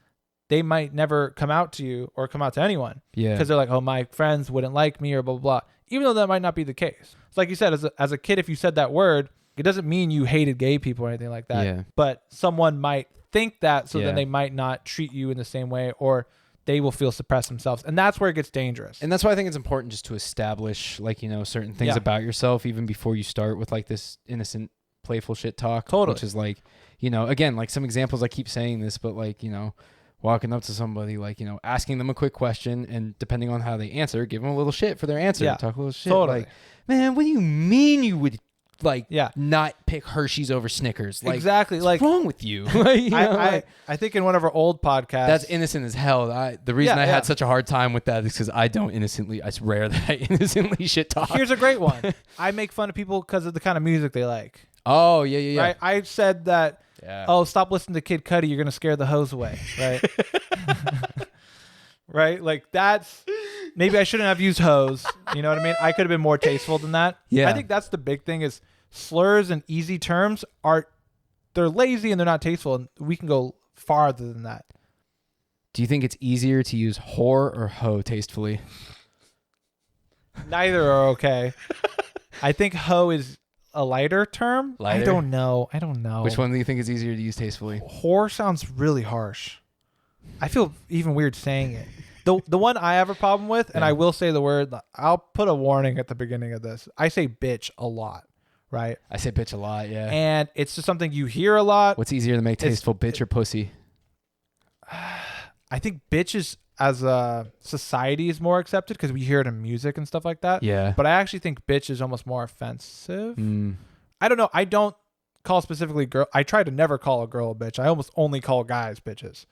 they might never come out to you or come out to anyone. Yeah. Because they're like, oh, my friends wouldn't like me or blah, blah, blah. Even though that might not be the case. It's like you said, as a kid, if you said that word, it doesn't mean you hated gay people or anything like that. Yeah. But someone might think that, so then they might not treat you in the same way, or they will feel suppressed themselves. And that's where it gets dangerous. And that's why I think it's important just to establish, like, you know, certain things about yourself, even before you start with like this innocent, playful shit talk. Totally. Which is like, you know, again, like some examples, I keep saying this, but like, you know, walking up to somebody, like, you know, asking them a quick question, and depending on how they answer, give them a little shit for their answer. Yeah. Talk a little shit. Totally. Like, man, what do you mean you would like not pick Hershey's over Snickers? Like, exactly. What's wrong with you? Like, you know, I think in one of our old podcasts, that's innocent as hell. The reason I had such a hard time with that is because I swear that I innocently shit talk. Here's a great one. I make fun of people because of the kind of music they like. Oh, yeah. Right? I said that, stop listening to Kid Cudi. You're going to scare the hoes away. Right? Right? Like that's, maybe I shouldn't have used hose. You know what I mean? I could have been more tasteful than that. Yeah. I think that's the big thing is slurs and easy terms they're lazy and they're not tasteful. And we can go farther than that. Do you think it's easier to use whore or hoe tastefully? Neither are okay. I think hoe is a lighter term. Lighter? I don't know. Which one do you think is easier to use tastefully? Whore sounds really harsh. I feel even weird saying it. The one I have a problem with, and I will say the word, I'll put a warning at the beginning of this. I say bitch a lot, right? I say bitch a lot, yeah. And it's just something you hear a lot. What's easier to make tasteful, bitch or pussy? I think bitch is, as a society, is more accepted because we hear it in music and stuff like that. Yeah. But I actually think bitch is almost more offensive. I don't know. I don't call specifically girl. I try to never call a girl a bitch. I almost only call guys bitches.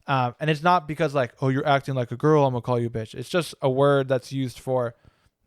And it's not because like, oh, you're acting like a girl, I'm gonna call you a bitch. It's just a word that's used for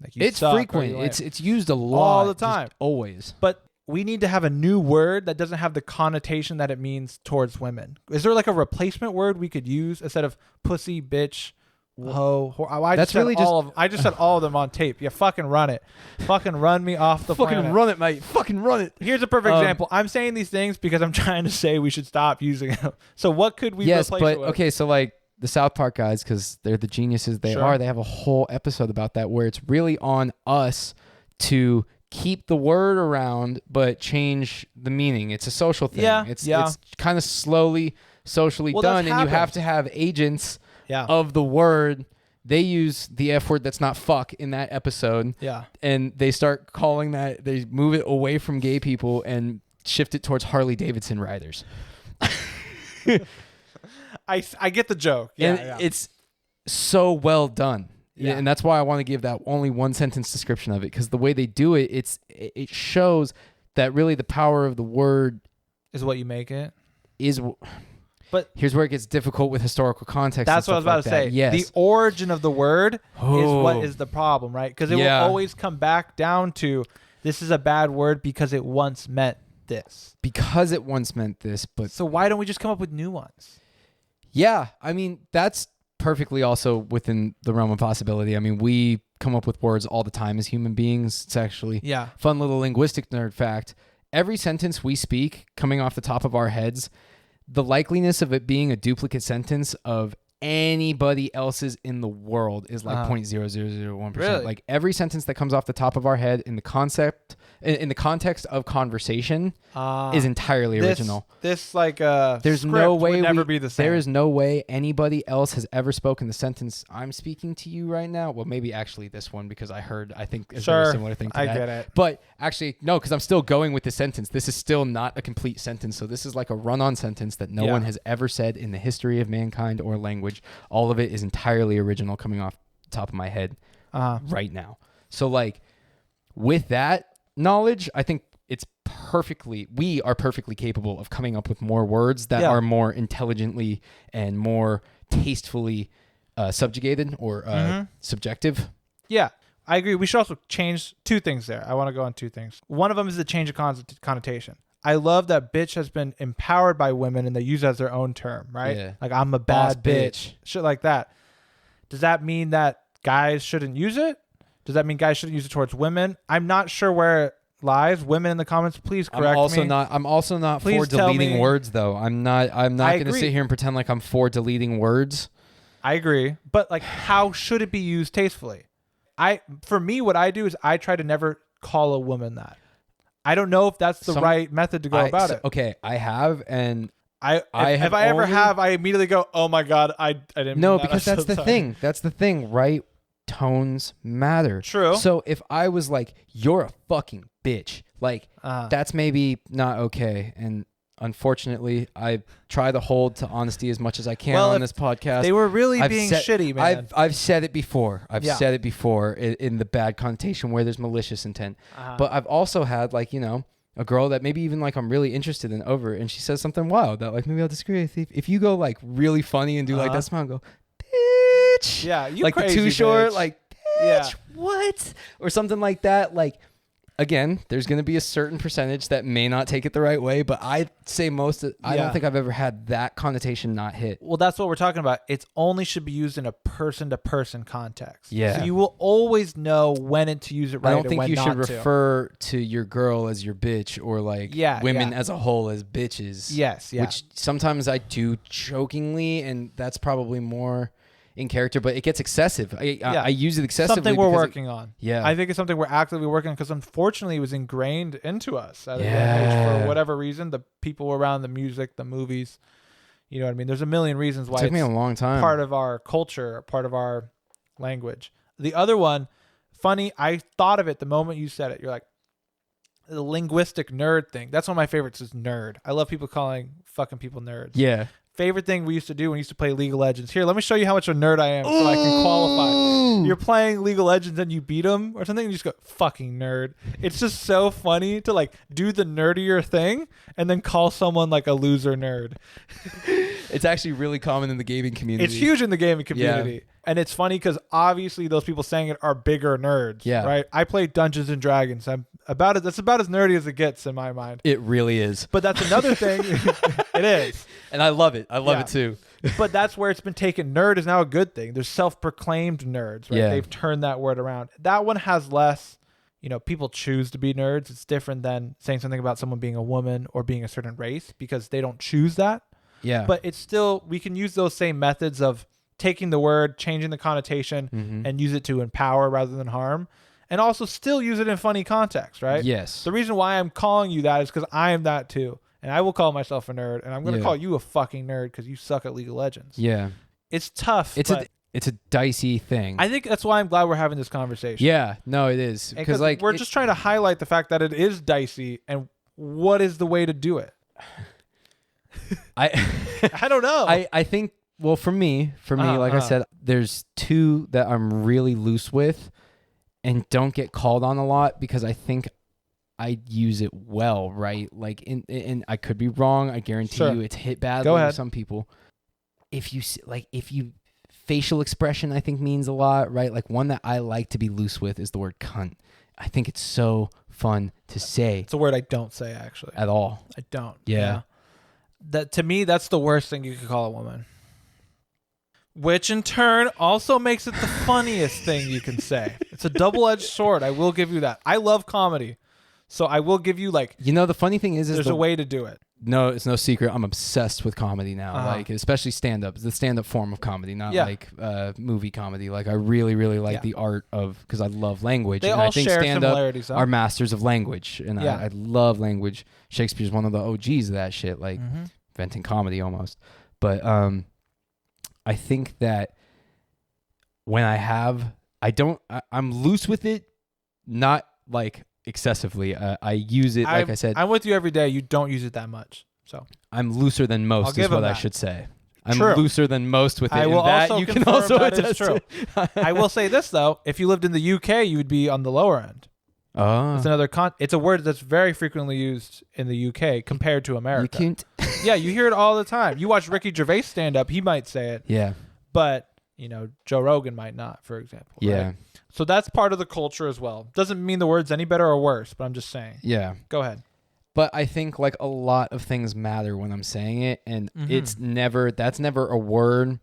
like you. It's frequent. It's used a lot all the time, always. But we need to have a new word that doesn't have the connotation that it means towards women. Is there like a replacement word we could use instead of pussy, bitch, hoe? I just said all of them on tape. Yeah, fucking run it. Fucking run me off the planet. Fucking run it, mate. Fucking run it. Here's a perfect example. I'm saying these things because I'm trying to say we should stop using them. So what could we replace it with? Okay, so like the South Park guys, because they're the geniuses they are, they have a whole episode about that where it's really on us to keep the word around but change the meaning. It's a social thing. It's kind of slowly socially done, and you have to have agents of the word. They use the F word that's not fuck in that episode. Yeah. And they start calling that, they move it away from gay people and shift it towards Harley Davidson riders. I get the joke. It's so well done. Yeah. And that's why I want to give that only one sentence description of it, because the way they do it, it shows that really the power of the word is what you make it. But here's where it gets difficult with historical context. That's what I was about to say. Yes. The origin of the word is what is the problem, right? Because it will always come back down to this is a bad word because it once meant this. Because it once meant this, but so why don't we just come up with new ones? Yeah, I mean that's perfectly also within the realm of possibility. I mean, we come up with words all the time as human beings. It's actually fun little linguistic nerd fact. Every sentence we speak coming off the top of our heads, the likeliness of it being a duplicate sentence of anybody else's in the world is like 0.0001%. Really? Like every sentence that comes off the top of our head in the context of conversation is entirely original. This like there's no way would never be the same. There is no way anybody else has ever spoken the sentence I'm speaking to you right now. Well, maybe actually this one, because I think it's a very similar thing to that. I get it. But actually no, because I'm still going with the sentence. This is still not a complete sentence. So this is like a run-on sentence that no one has ever said in the history of mankind or language. All of it is entirely original coming off the top of my head right now. So like with that knowledge, I think we are perfectly capable of coming up with more words that are more intelligently and more tastefully subjugated or subjective. Yeah, I agree. We should also change two things there. I want to go on two things. One of them is the change of connotation. I love that bitch has been empowered by women and they use it as their own term, right? Yeah. Like I'm a bad bitch. Shit like that. Does that mean that guys shouldn't use it? Does that mean guys shouldn't use it towards women? I'm not sure where it lies. Women in the comments, please correct me. I'm also not for deleting words though. I'm not going to sit here and pretend like I'm for deleting words. I agree. But like how should it be used tastefully? For me, what I do is I try to never call a woman that. I don't know if that's the right method to go about it. Okay, I have, and if I ever have, I immediately go, "Oh my god, I didn't." No, because that's the thing. That's the thing, right? Tones matter. True. So if I was like, "You're a fucking bitch," like that's maybe not okay. And unfortunately, I try to hold to honesty as much as I can on this podcast. They were really being shitty, man. I've said it before. Said it before in the bad connotation where there's malicious intent. But I've also had like, a girl that maybe even like I'm really interested in over, and she says something wild that like maybe I'll disagree with. If you go like really funny and do like that smile and go, bitch. Yeah, you like crazy, the Too Short, bitch. like bitch, what? Or something like that. Like, again, there's going to be a certain percentage that may not take it the right way, but I'd say I don't think I've ever had that connotation not hit. Well, that's what we're talking about. It only should be used in a person-to-person context. Yeah. So you will always know when to use it right. I don't think you should refer to your girl as your bitch or like women as a whole as bitches. Yes, yeah. Which sometimes I do jokingly, and that's probably more in character, but it gets excessive. I use it excessively. Something we're working on. Yeah. I think it's something we're actively working on because unfortunately it was ingrained into us at a young age for whatever reason. The people around, the music, the movies, you know what I mean? There's a million reasons why it took me a long time. Part of our culture, part of our language. The other one, funny, I thought of it the moment you said it. You're like, the linguistic nerd thing. That's one of my favorites is nerd. I love people calling fucking people nerds. Yeah. Favorite thing we used to do when we used to play League of Legends. Here, let me show you how much of a nerd I am so I can qualify. You're playing League of Legends and you beat them or something and you just go, fucking nerd. It's just so funny to like do the nerdier thing and then call someone like a loser nerd. It's actually really common in the gaming community. It's huge in the gaming community. Yeah. And it's funny because obviously those people saying it are bigger nerds. Yeah. Right? I play Dungeons and Dragons. I'm that's about as nerdy as it gets in my mind. It really is. But that's another thing. It is. And I love it. I love it too. But that's where it's been taken. Nerd is now a good thing. There's self-proclaimed nerds, right? Yeah. They've turned that word around. That one has less, people choose to be nerds. It's different than saying something about someone being a woman or being a certain race because they don't choose that. Yeah. But it's still, we can use those same methods of taking the word, changing the connotation, and use it to empower rather than harm. And also still use it in funny context, right? Yes. The reason why I'm calling you that is because I am that too. And I will call myself a nerd. And I'm going to call you a fucking nerd because you suck at League of Legends. Yeah. It's tough. It's a dicey thing. I think that's why I'm glad we're having this conversation. Yeah. No, it is. Because we're just trying to highlight the fact that it is dicey and what is the way to do it. I don't know. I think, well, for me, like I said, there's two that I'm really loose with and don't get called on a lot because I think I use it well, right? Like, and I could be wrong. I guarantee you it's hit badly with some people. If you facial expression, I think means a lot, right? Like one that I like to be loose with is the word cunt. I think it's so fun to say. It's a word I don't say actually. At all. I don't. Yeah. That to me, that's the worst thing you could call a woman. Which in turn also makes it the funniest thing you can say. It's a double-edged sword. I will give you that. I love comedy. So I will give you the funny thing is there's a way to do it. No, it's no secret. I'm obsessed with comedy now. Like especially stand-up. It's the stand-up form of comedy, not like movie comedy. Like I really, really like the art of, because I love language. They and all I think share stand-up similarities. are masters of language. And I love language. Shakespeare's one of the OGs of that shit, like inventing comedy almost. But I think that when I'm loose with it, not like excessively. I use it, like I said. I'm with you every day. You don't use it that much. So I'm looser than most is what I should say. I'm true. looser than most with it. I will that also you can also that attest is true. I will say this though. If you lived in the UK, you would be on the lower end. Oh. It's another it's a word that's very frequently used in the UK compared to America. You can't. Yeah, you hear it all the time. You watch Ricky Gervais stand up, he might say it. Yeah. But, Joe Rogan might not, for example. Yeah. Right? So that's part of the culture as well. Doesn't mean the word's any better or worse, but I'm just saying. Yeah. Go ahead. But I think like a lot of things matter when I'm saying it, and that's never a word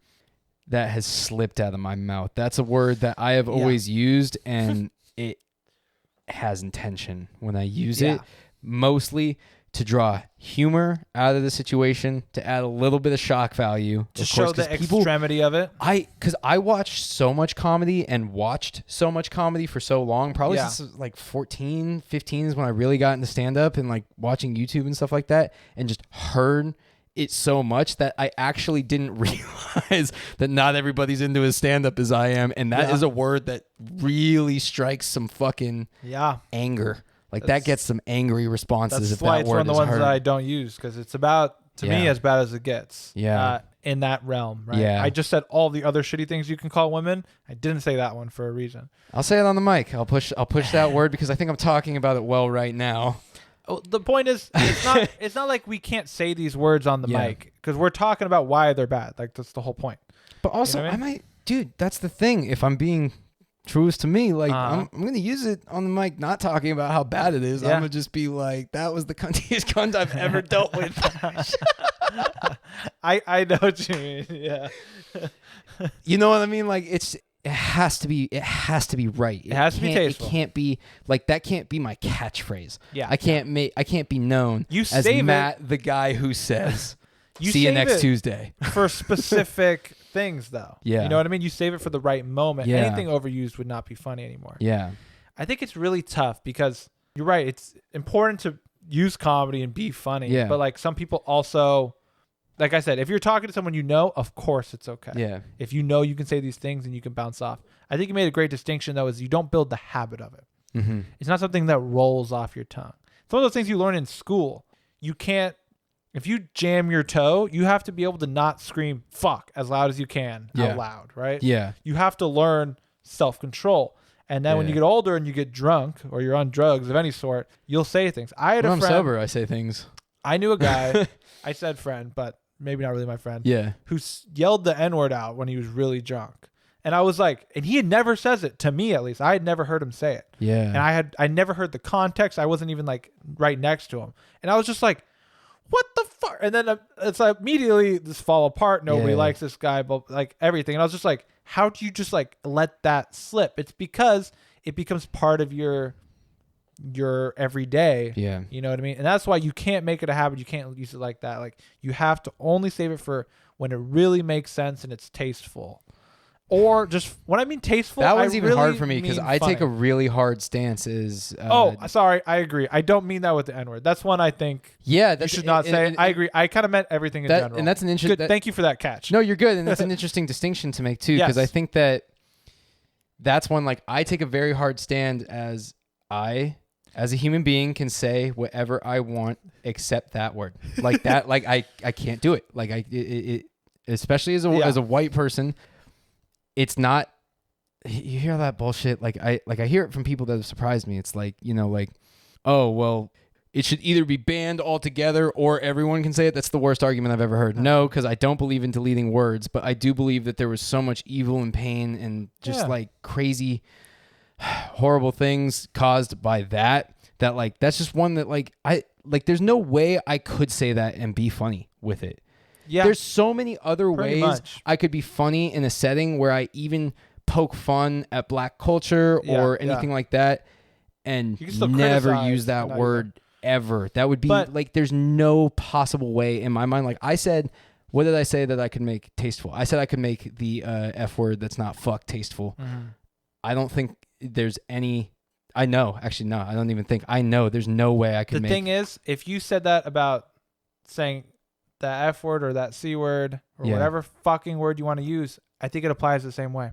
that has slipped out of my mouth. That's a word that I have always used, and it has intention when I use it, mostly to draw humor out of the situation, to add a little bit of shock value. To show the extremity of it. Because I watched so much comedy and watched so much comedy for so long, probably since like 14, 15 is when I really got into stand-up and like watching YouTube and stuff like that, and just heard it so much that I actually didn't realize that not everybody's into his stand-up as I am, and that is a word that really strikes some fucking anger. Like that gets some angry responses. That's why it's one of the ones that I don't use, because it's about, to me, as bad as it gets. Yeah. In that realm, right? Yeah. I just said all the other shitty things you can call women. I didn't say that one for a reason. I'll say it on the mic. I'll push that word because I think I'm talking about it well right now. Oh, the point is, it's not like we can't say these words on the mic, because we're talking about why they're bad. Like that's the whole point. But also, I might, dude. That's the thing. If I'm being truest to me, like I'm gonna use it on the mic, not talking about how bad it is. I'm gonna just be like, that was the cuntiest cunt I've ever dealt with. I know what you mean. Yeah. You know what I mean? Like it has to be right. It has to be tasteful. It can't be like, that can't be my catchphrase. Yeah. I can't be known as Matt, the guy who says see you next Tuesday. For specific things though. Yeah. You know what I mean? You save it for the right moment. Yeah. Anything overused would not be funny anymore. Yeah. I think it's really tough because you're right. It's important to use comedy and be funny. Yeah. But like some people also, like I said, if you're talking to someone of course it's okay. Yeah. If you can say these things and you can bounce off. I think you made a great distinction though, is you don't build the habit of it. Mm-hmm. It's not something that rolls off your tongue. It's one of those things you learn in school. You can't, if you jam your toe, you have to be able to not scream fuck as loud as you can out loud, right? Yeah. You have to learn self-control. And then when you get older and you get drunk or you're on drugs of any sort, you'll say things. When I'm sober, I say things. I knew a guy, I said friend, but maybe not really my friend, yeah, who yelled the N-word out when he was really drunk. And I was like, and he had never says it to me, at least. I had never heard him say it. Yeah. And I never heard the context. I wasn't even like right next to him. And I was just like, what the fuck? And then it's like immediately this fall apart. Nobody likes this guy, but like everything. And I was just like, how do you just like let that slip? It's because it becomes part of your everyday. Yeah. You know what I mean? And that's why you can't make it a habit. You can't use it like that. Like you have to only save it for when it really makes sense and it's tasteful. Or just when I mean tasteful, that one's even really hard for me because I take a funny. really hard stance. Sorry, I agree. I don't mean that with the N-word. That's one I think you should not say. I agree. I kind of meant everything in general. And that's an interesting. Thank you for that catch. No, you're good, and that's an interesting distinction to make too, because I think that's one like I take a very hard stand as a human being can say whatever I want except that word like that. Like I can't do it. Like it especially as a white person. It's not, you hear that bullshit. Like I hear it from people that have surprised me. It's like, like, oh, well, it should either be banned altogether or everyone can say it. That's the worst argument I've ever heard. No, because I don't believe in deleting words, but I do believe that there was so much evil and pain and just like crazy, horrible things caused by that like, that's just one that like, there's no way I could say that and be funny with it. Yeah. There's so many other ways I could be funny in a setting where I even poke fun at black culture or anything like that and never use that word ever. That would be like, there's no possible way in my mind. Like I said, what did I say that I could make tasteful? I said I could make the F word that's not fuck tasteful. Mm-hmm. I don't think there's any... I know. Actually, no, I don't even think. I know there's no way I could make... The thing is, if you said that about saying... that F word or that C word or whatever fucking word you want to use, I think it applies the same way.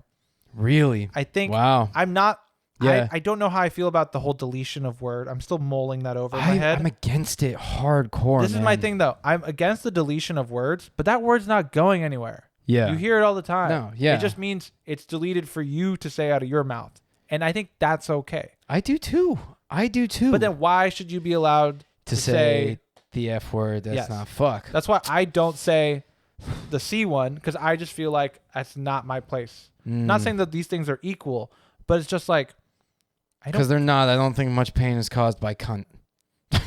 Really? I think. Wow. I'm not. Yeah. I don't know how I feel about the whole deletion of word. I'm still mulling that over in my head. I'm against it hardcore. This is my thing though. I'm against the deletion of words, but that word's not going anywhere. Yeah. You hear it all the time. No. Yeah. It just means it's deleted for you to say out of your mouth, and I think that's okay. I do too. But then why should you be allowed to say the F word? That's not fuck. That's why I don't say the C one, because I just feel like that's not my place. Not saying that these things are equal, but it's just like because they're not. I don't think much pain is caused by cunt. But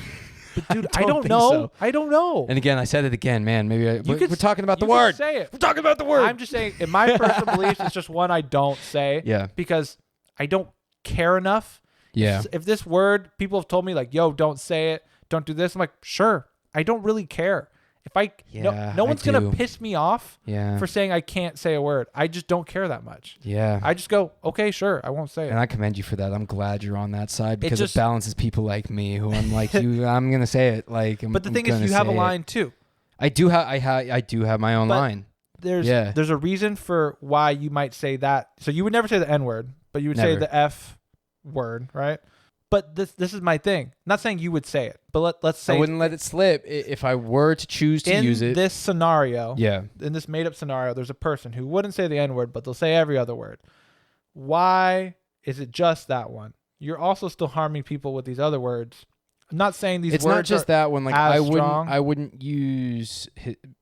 dude, I don't know. So. I don't know. And again, I said it again, man. Maybe we're talking about the word. Say it. We're talking about the word. I'm just saying, in my personal beliefs, it's just one I don't say. Yeah. Because I don't care enough. Yeah. If this word, people have told me like, yo, don't say it. Don't do this. I'm like, sure. I don't really care. If no one's going to piss me off for saying I can't say a word. I just don't care that much. Yeah. I just go, okay, sure. I won't say it. And I commend you for that. I'm glad you're on that side because it balances people like me who I'm like, I'm going to say it. Like, but the thing is, you have a line too. I do have my own line. There's a reason for why you might say that. So you would never say the N word, but you would say the F word, right? But this is my thing. Not saying you would say it, but let's say... I wouldn't let it slip if I were to choose to use it. In this scenario, in this made-up scenario, there's a person who wouldn't say the N-word, but they'll say every other word. Why is it just that one? You're also still harming people with these other words. I'm not saying these words It's not just that one. Like I strong. wouldn't use...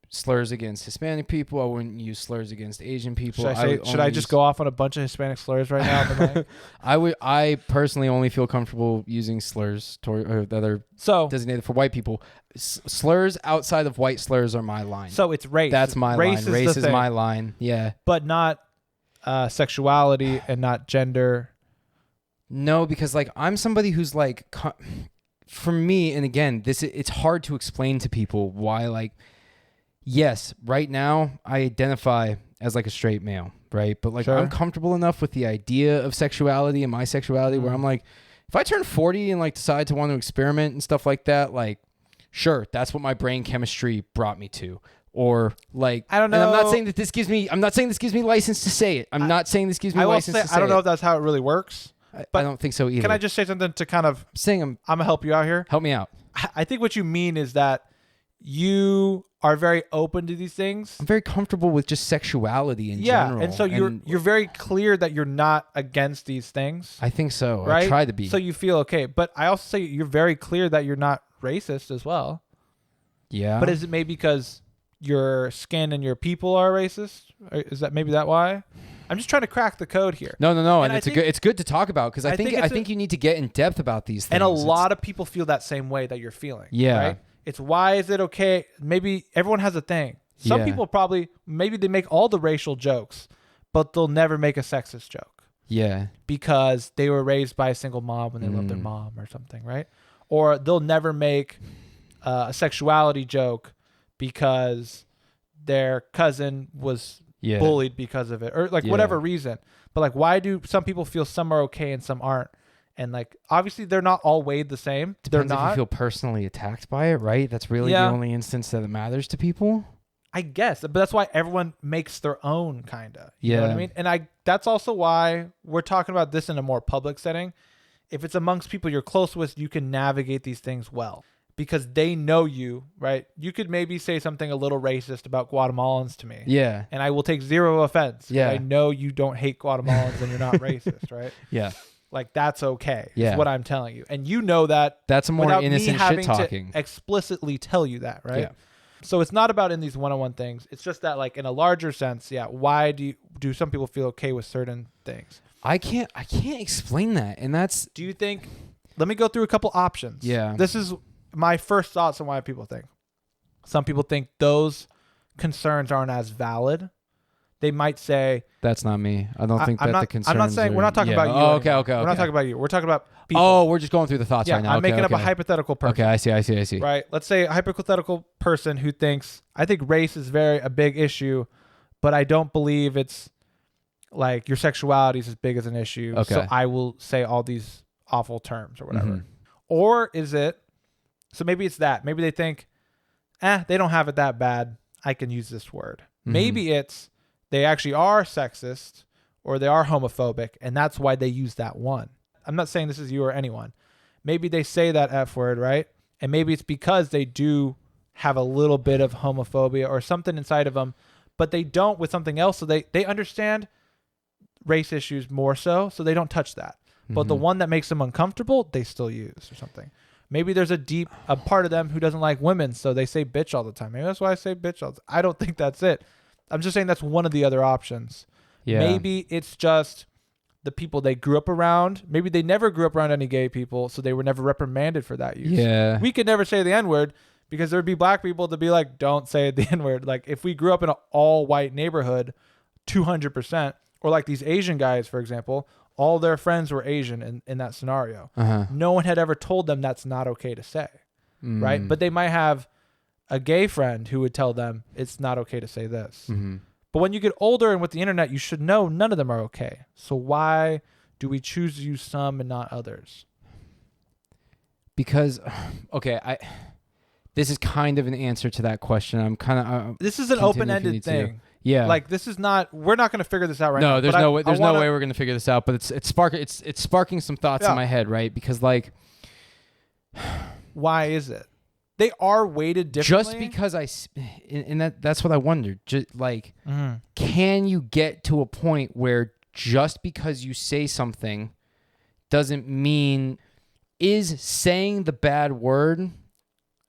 slurs against Hispanic people. I wouldn't use slurs against Asian people. Should I just go off on a bunch of Hispanic slurs right now? I personally only feel comfortable using slurs that are designated for white people. Slurs outside of white slurs are my line. So it's race. That's my line. Race is my line. Yeah. But not sexuality and not gender. No, because like I'm somebody who's like, for me, and again, it's hard to explain to people why like. Yes, right now I identify as like a straight male, right? But like I'm comfortable enough with the idea of sexuality and my sexuality where I'm like, if I turn 40 and like decide to want to experiment and stuff like that, like, sure, that's what my brain chemistry brought me to. Or like, I don't know. And I'm not saying this gives me license to say it. I'm not saying this gives me license to say it. I don't know if that's how it really works. But I don't think so either. Can I just say something to kind of... I'm going to help you out here. Help me out. I think what you mean is that you are very open to these things. I'm very comfortable with just sexuality in general. Yeah, and so you're very clear that you're not against these things. I think so. Right? I try to be. So you feel okay. But I also say you're very clear that you're not racist as well. Yeah. But is it maybe because your skin and your people are racist? Is that maybe that why? I'm just trying to crack the code here. No. And it's good to talk about because I think you need to get in depth about these things. And a lot of people feel that same way that you're feeling. Yeah. Right? It's why is it okay? Maybe everyone has a thing. Some people probably, maybe they make all the racial jokes, but they'll never make a sexist joke. Yeah. Because they were raised by a single mom when they loved their mom or something, right? Or they'll never make a sexuality joke because their cousin was bullied because of it, or like whatever reason. But like, why do some people feel some are okay and some aren't? And like, obviously they're not all weighed the same. Depends they're not. If you feel personally attacked by it, right? That's really the only instance that it matters to people. I guess, but that's why everyone makes their own kind of. You know what I mean? And that's also why we're talking about this in a more public setting. If it's amongst people you're close with, you can navigate these things well because they know you, right? You could maybe say something a little racist about Guatemalans to me. Yeah. And I will take zero offense. Yeah. I know you don't hate Guatemalans and you're not racist, right? Yeah. Like, that's okay. Yeah. Is what I'm telling you. And you know that. That's a more innocent shit talking. To explicitly tell you that, right? Yeah. So it's not about in these one-on-one things. It's just that, like, in a larger sense, why do some people feel okay with certain things? I can't explain that. And that's... Do you think... Let me go through a couple options. Yeah. This is my first thoughts on why people think. Some people think those concerns aren't as valid. They might say... That's not me. I don't think the concerns I'm not saying... We're not talking about you. Oh, okay. We're not talking about you. We're talking about people. Oh, we're just going through the thoughts right now. I'm making up a hypothetical person. Okay, I see. Right? Let's say a hypothetical person who thinks, I think race is a big issue, but I don't believe it's like your sexuality is as big as an issue. Okay. So I will say all these awful terms or whatever. Mm-hmm. Or is it... So maybe it's that. Maybe they think, they don't have it that bad. I can use this word. Mm-hmm. Maybe it's they actually are sexist or they are homophobic, and that's why they use that one. I'm not saying this is you or anyone. Maybe they say that F word, right? And maybe it's because they do have a little bit of homophobia or something inside of them, but they don't with something else. So they understand race issues more so they don't touch that. Mm-hmm. But the one that makes them uncomfortable, they still use or something. Maybe there's a part of them who doesn't like women, so they say bitch all the time. Maybe that's why I say bitch all the time. I don't think that's it. I'm just saying that's one of the other options. Yeah. Maybe it's just the people they grew up around. Maybe they never grew up around any gay people, so they were never reprimanded for that use. Yeah. We could never say the N-word because there would be black people to be like, don't say the N-word. Like if we grew up in an all-white neighborhood, 200%, or like these Asian guys, for example, all their friends were Asian in that scenario. Uh-huh. No one had ever told them that's not okay to say, right? But they might have a gay friend who would tell them it's not okay to say this. Mm-hmm. But when you get older and with the internet, you should know none of them are okay. So why do we choose to use some and not others? Because, okay, this is kind of an answer to that question. I'm kind of... this is an open-ended thing. Yeah. Like this is not, we're not going to figure this out right now. No, there's no way we're going to figure this out, but it's sparking some thoughts in my head, right? Because like, why is it? They are weighted differently. Just because that's what I wondered. Just like, can you get to a point where just because you say something doesn't mean, is saying the bad word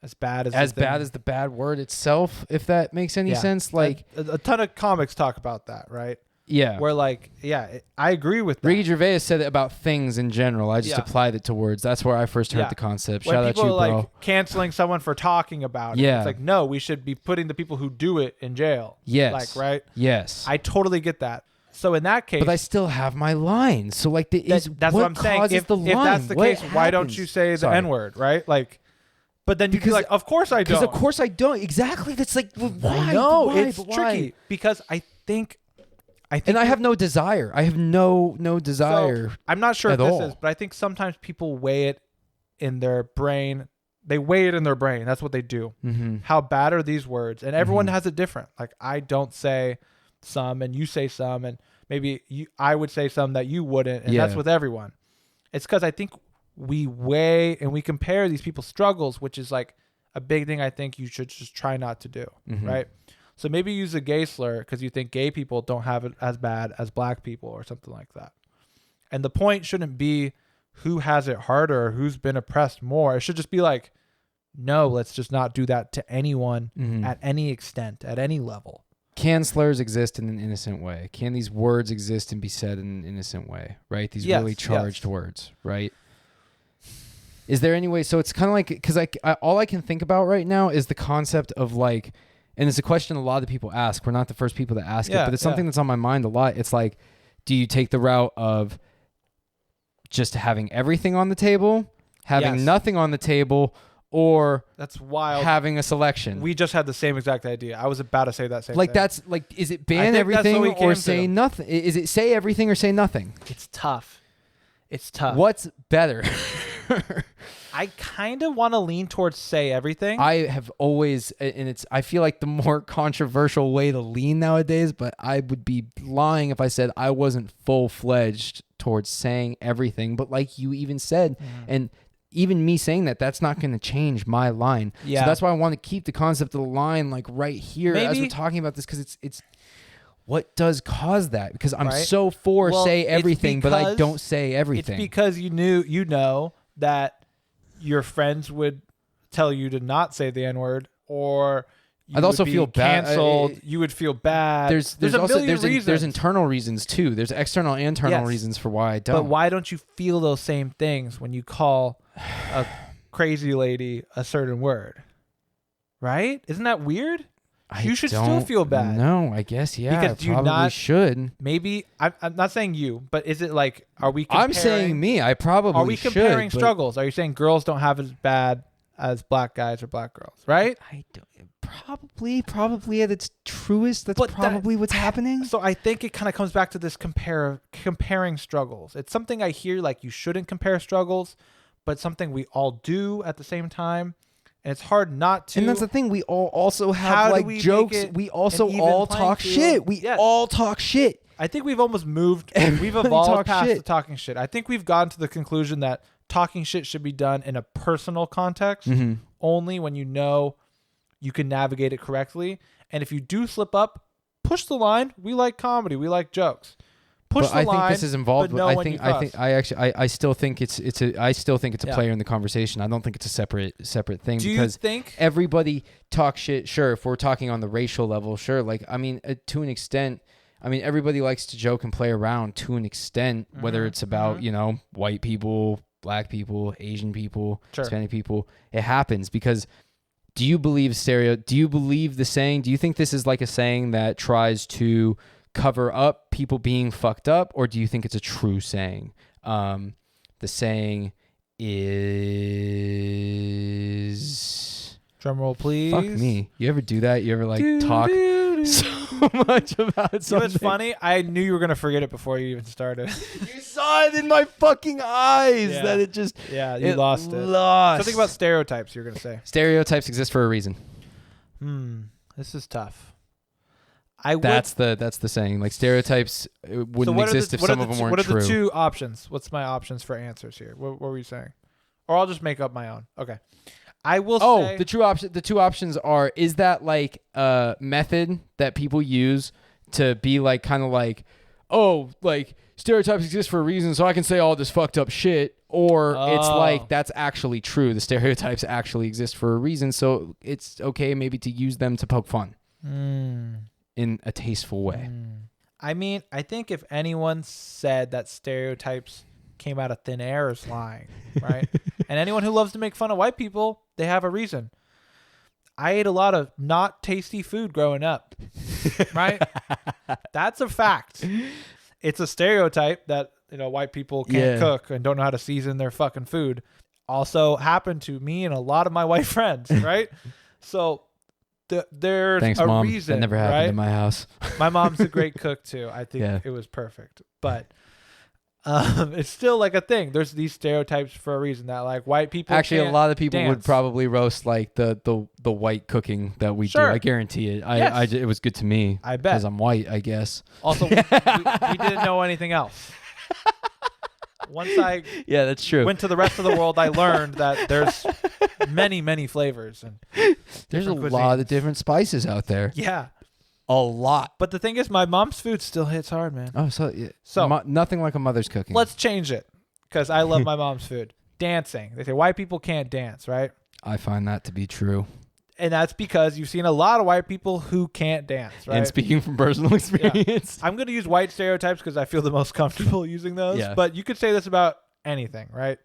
as bad as the bad word itself, if that makes any sense? Like a ton of comics talk about that, right? Yeah. Where like, I agree with that. Ricky Gervais said it about things in general. I just applied it to words. That's where I first heard the concept. When Shout out to you, bro. People like canceling someone for talking about it. Yeah. It's like, no, we should be putting the people who do it in jail. Yes. Like, right? Yes. I totally get that. So in that case, but I still have my line. So like, that's what I'm saying. If that's the case, why don't you say the N-word, right? Like, but then you can be like, of course I don't. Because of course I don't. Exactly. That's like, why? No, it's tricky because I think, and I have no desire. I have no desire. So, I'm not sure if this is, but I think sometimes people weigh it in their brain. They weigh it in their brain. That's what they do. Mm-hmm. How bad are these words? And everyone has it different. Like I don't say some, and you say some, and maybe I would say some that you wouldn't, and that's with everyone. It's because I think we weigh and we compare these people's struggles, which is like a big thing I think you should just try not to do, right? So maybe use a gay slur because you think gay people don't have it as bad as black people or something like that. And the point shouldn't be who has it harder or who's been oppressed more. It should just be like, no, let's just not do that to anyone at any extent, at any level. can slurs exist in an innocent way? Can these words exist and be said in an innocent way? Right? These really charged words, right? Is there any way? So it's kind of like, because all I can think about right now is the concept of like, and it's a question a lot of people ask. We're not the first people to ask it, but it's something that's on my mind a lot. It's like, do you take the route of just having everything on the table, having nothing on the table, or that's wild, having a selection? We just had the same exact idea. I was about to say that same like thing. That's like, is it ban everything or say nothing? Is it say everything or say nothing? It's tough. It's tough. What's better? I kind of want to lean towards say everything. I have always, and I feel like the more controversial way to lean nowadays, but I would be lying if I said I wasn't full-fledged towards saying everything. But like you even said, and even me saying that, that's not going to change my line. Yeah. So that's why I want to keep the concept of the line like right here as we're talking about this, because it's what does cause that? Because I'm so for say everything, but I don't say everything. It's because you know that your friends would tell you to not say the N-word, or I'd also feel canceled. You would feel bad. There's a also million reasons. There's internal reasons too. There's external and internal reasons for why I don't. But why don't you feel those same things when you call a crazy lady a certain word? Right? Isn't that weird? You should still feel bad. No, I guess because you probably should. Maybe I'm not saying you, but is it like, are we comparing? I'm saying me. I probably should. Are we comparing struggles? Are you saying girls don't have as bad as black guys or black girls? Right? I don't. Probably at its truest. That's probably what's happening. So I think it kind of comes back to this comparing struggles. It's something I hear like you shouldn't compare struggles, but something we all do at the same time. And it's hard not to. And that's the thing. We all also have like jokes. We also all talk shit. We all talk shit. I think we've almost moved. We've evolved past the talking shit. I think we've gotten to the conclusion that talking shit should be done in a personal context only when you know you can navigate it correctly. And if you do slip up, push the line. We like comedy. We like jokes. Push the line. I think this is involved. But I still think it's a player in the conversation. I don't think it's a separate thing. Do because you think everybody talks shit? Sure, if we're talking on the racial level, sure. Like I mean, to an extent. I mean, everybody likes to joke and play around to an extent, whether it's about white people, black people, Asian people, Hispanic people. It happens because. Do you believe the saying? Do you think this is like a saying that tries to cover up people being fucked up, or do you think it's a true saying? The saying is... Drum roll, please. Fuck me. You ever do that? You ever like talk so much about something? You know what's funny? I knew you were going to forget it before you even started. You saw it in my fucking eyes that it just... Yeah, you lost it. Something about stereotypes you're going to say. Stereotypes exist for a reason. This is tough. That's the saying. Like stereotypes wouldn't exist if some of them weren't true. What are the two options? What's my options for answers here? What were you saying? Or I'll just make up my own. Okay. I will say... the two options are, is that like a method that people use to be like kind of like, oh, like stereotypes exist for a reason, so I can say all this fucked up shit, or it's like that's actually true. The stereotypes actually exist for a reason, so it's okay maybe to use them to poke fun in a tasteful way. I mean, I think if anyone said that stereotypes came out of thin air is lying, right? And anyone who loves to make fun of white people, they have a reason. I ate a lot of not tasty food growing up, right? That's a fact. It's a stereotype that, white people can't cook and don't know how to season their fucking food. Also happened to me and a lot of my white friends, right? So there's a Mom. reason. That never happened in my house. My mom's a great cook too. I think it was perfect. But it's still like a thing. There's these stereotypes for a reason that like white people actually a lot of people dance. would probably roast like the white cooking that we do. I guarantee it. It was good to me. I bet because I'm white. I guess. Also, we didn't know anything else. Once I that's true. Went to the rest of the world, I learned that there's many flavors and there's a lot of different spices out there. Yeah. A lot. But the thing is, my mom's food still hits hard, man. Oh, so nothing like a mother's cooking. Let's change it because I love my mom's food. Dancing. They say white people can't dance, right? I find that to be true. And that's because you've seen a lot of white people who can't dance, right? And speaking from personal experience. I'm going to use white stereotypes because I feel the most comfortable using those. Yeah. But you could say this about anything, right?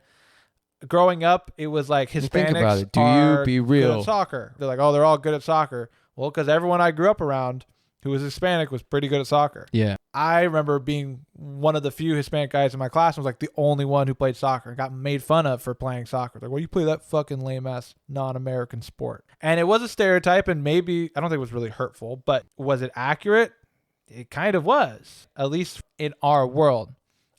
Growing up, it was like Hispanics Think about it. Do are you be good real? at soccer. They're like, oh, they're all good at soccer. Well, because everyone I grew up around who was Hispanic was pretty good at soccer. Yeah. I remember being one of the few Hispanic guys in my class and was like the only one who played soccer and got made fun of for playing soccer. Like, well, you play that fucking lame ass non-American sport. And it was a stereotype, and maybe, I don't think it was really hurtful, but was it accurate? It kind of was, at least in our world.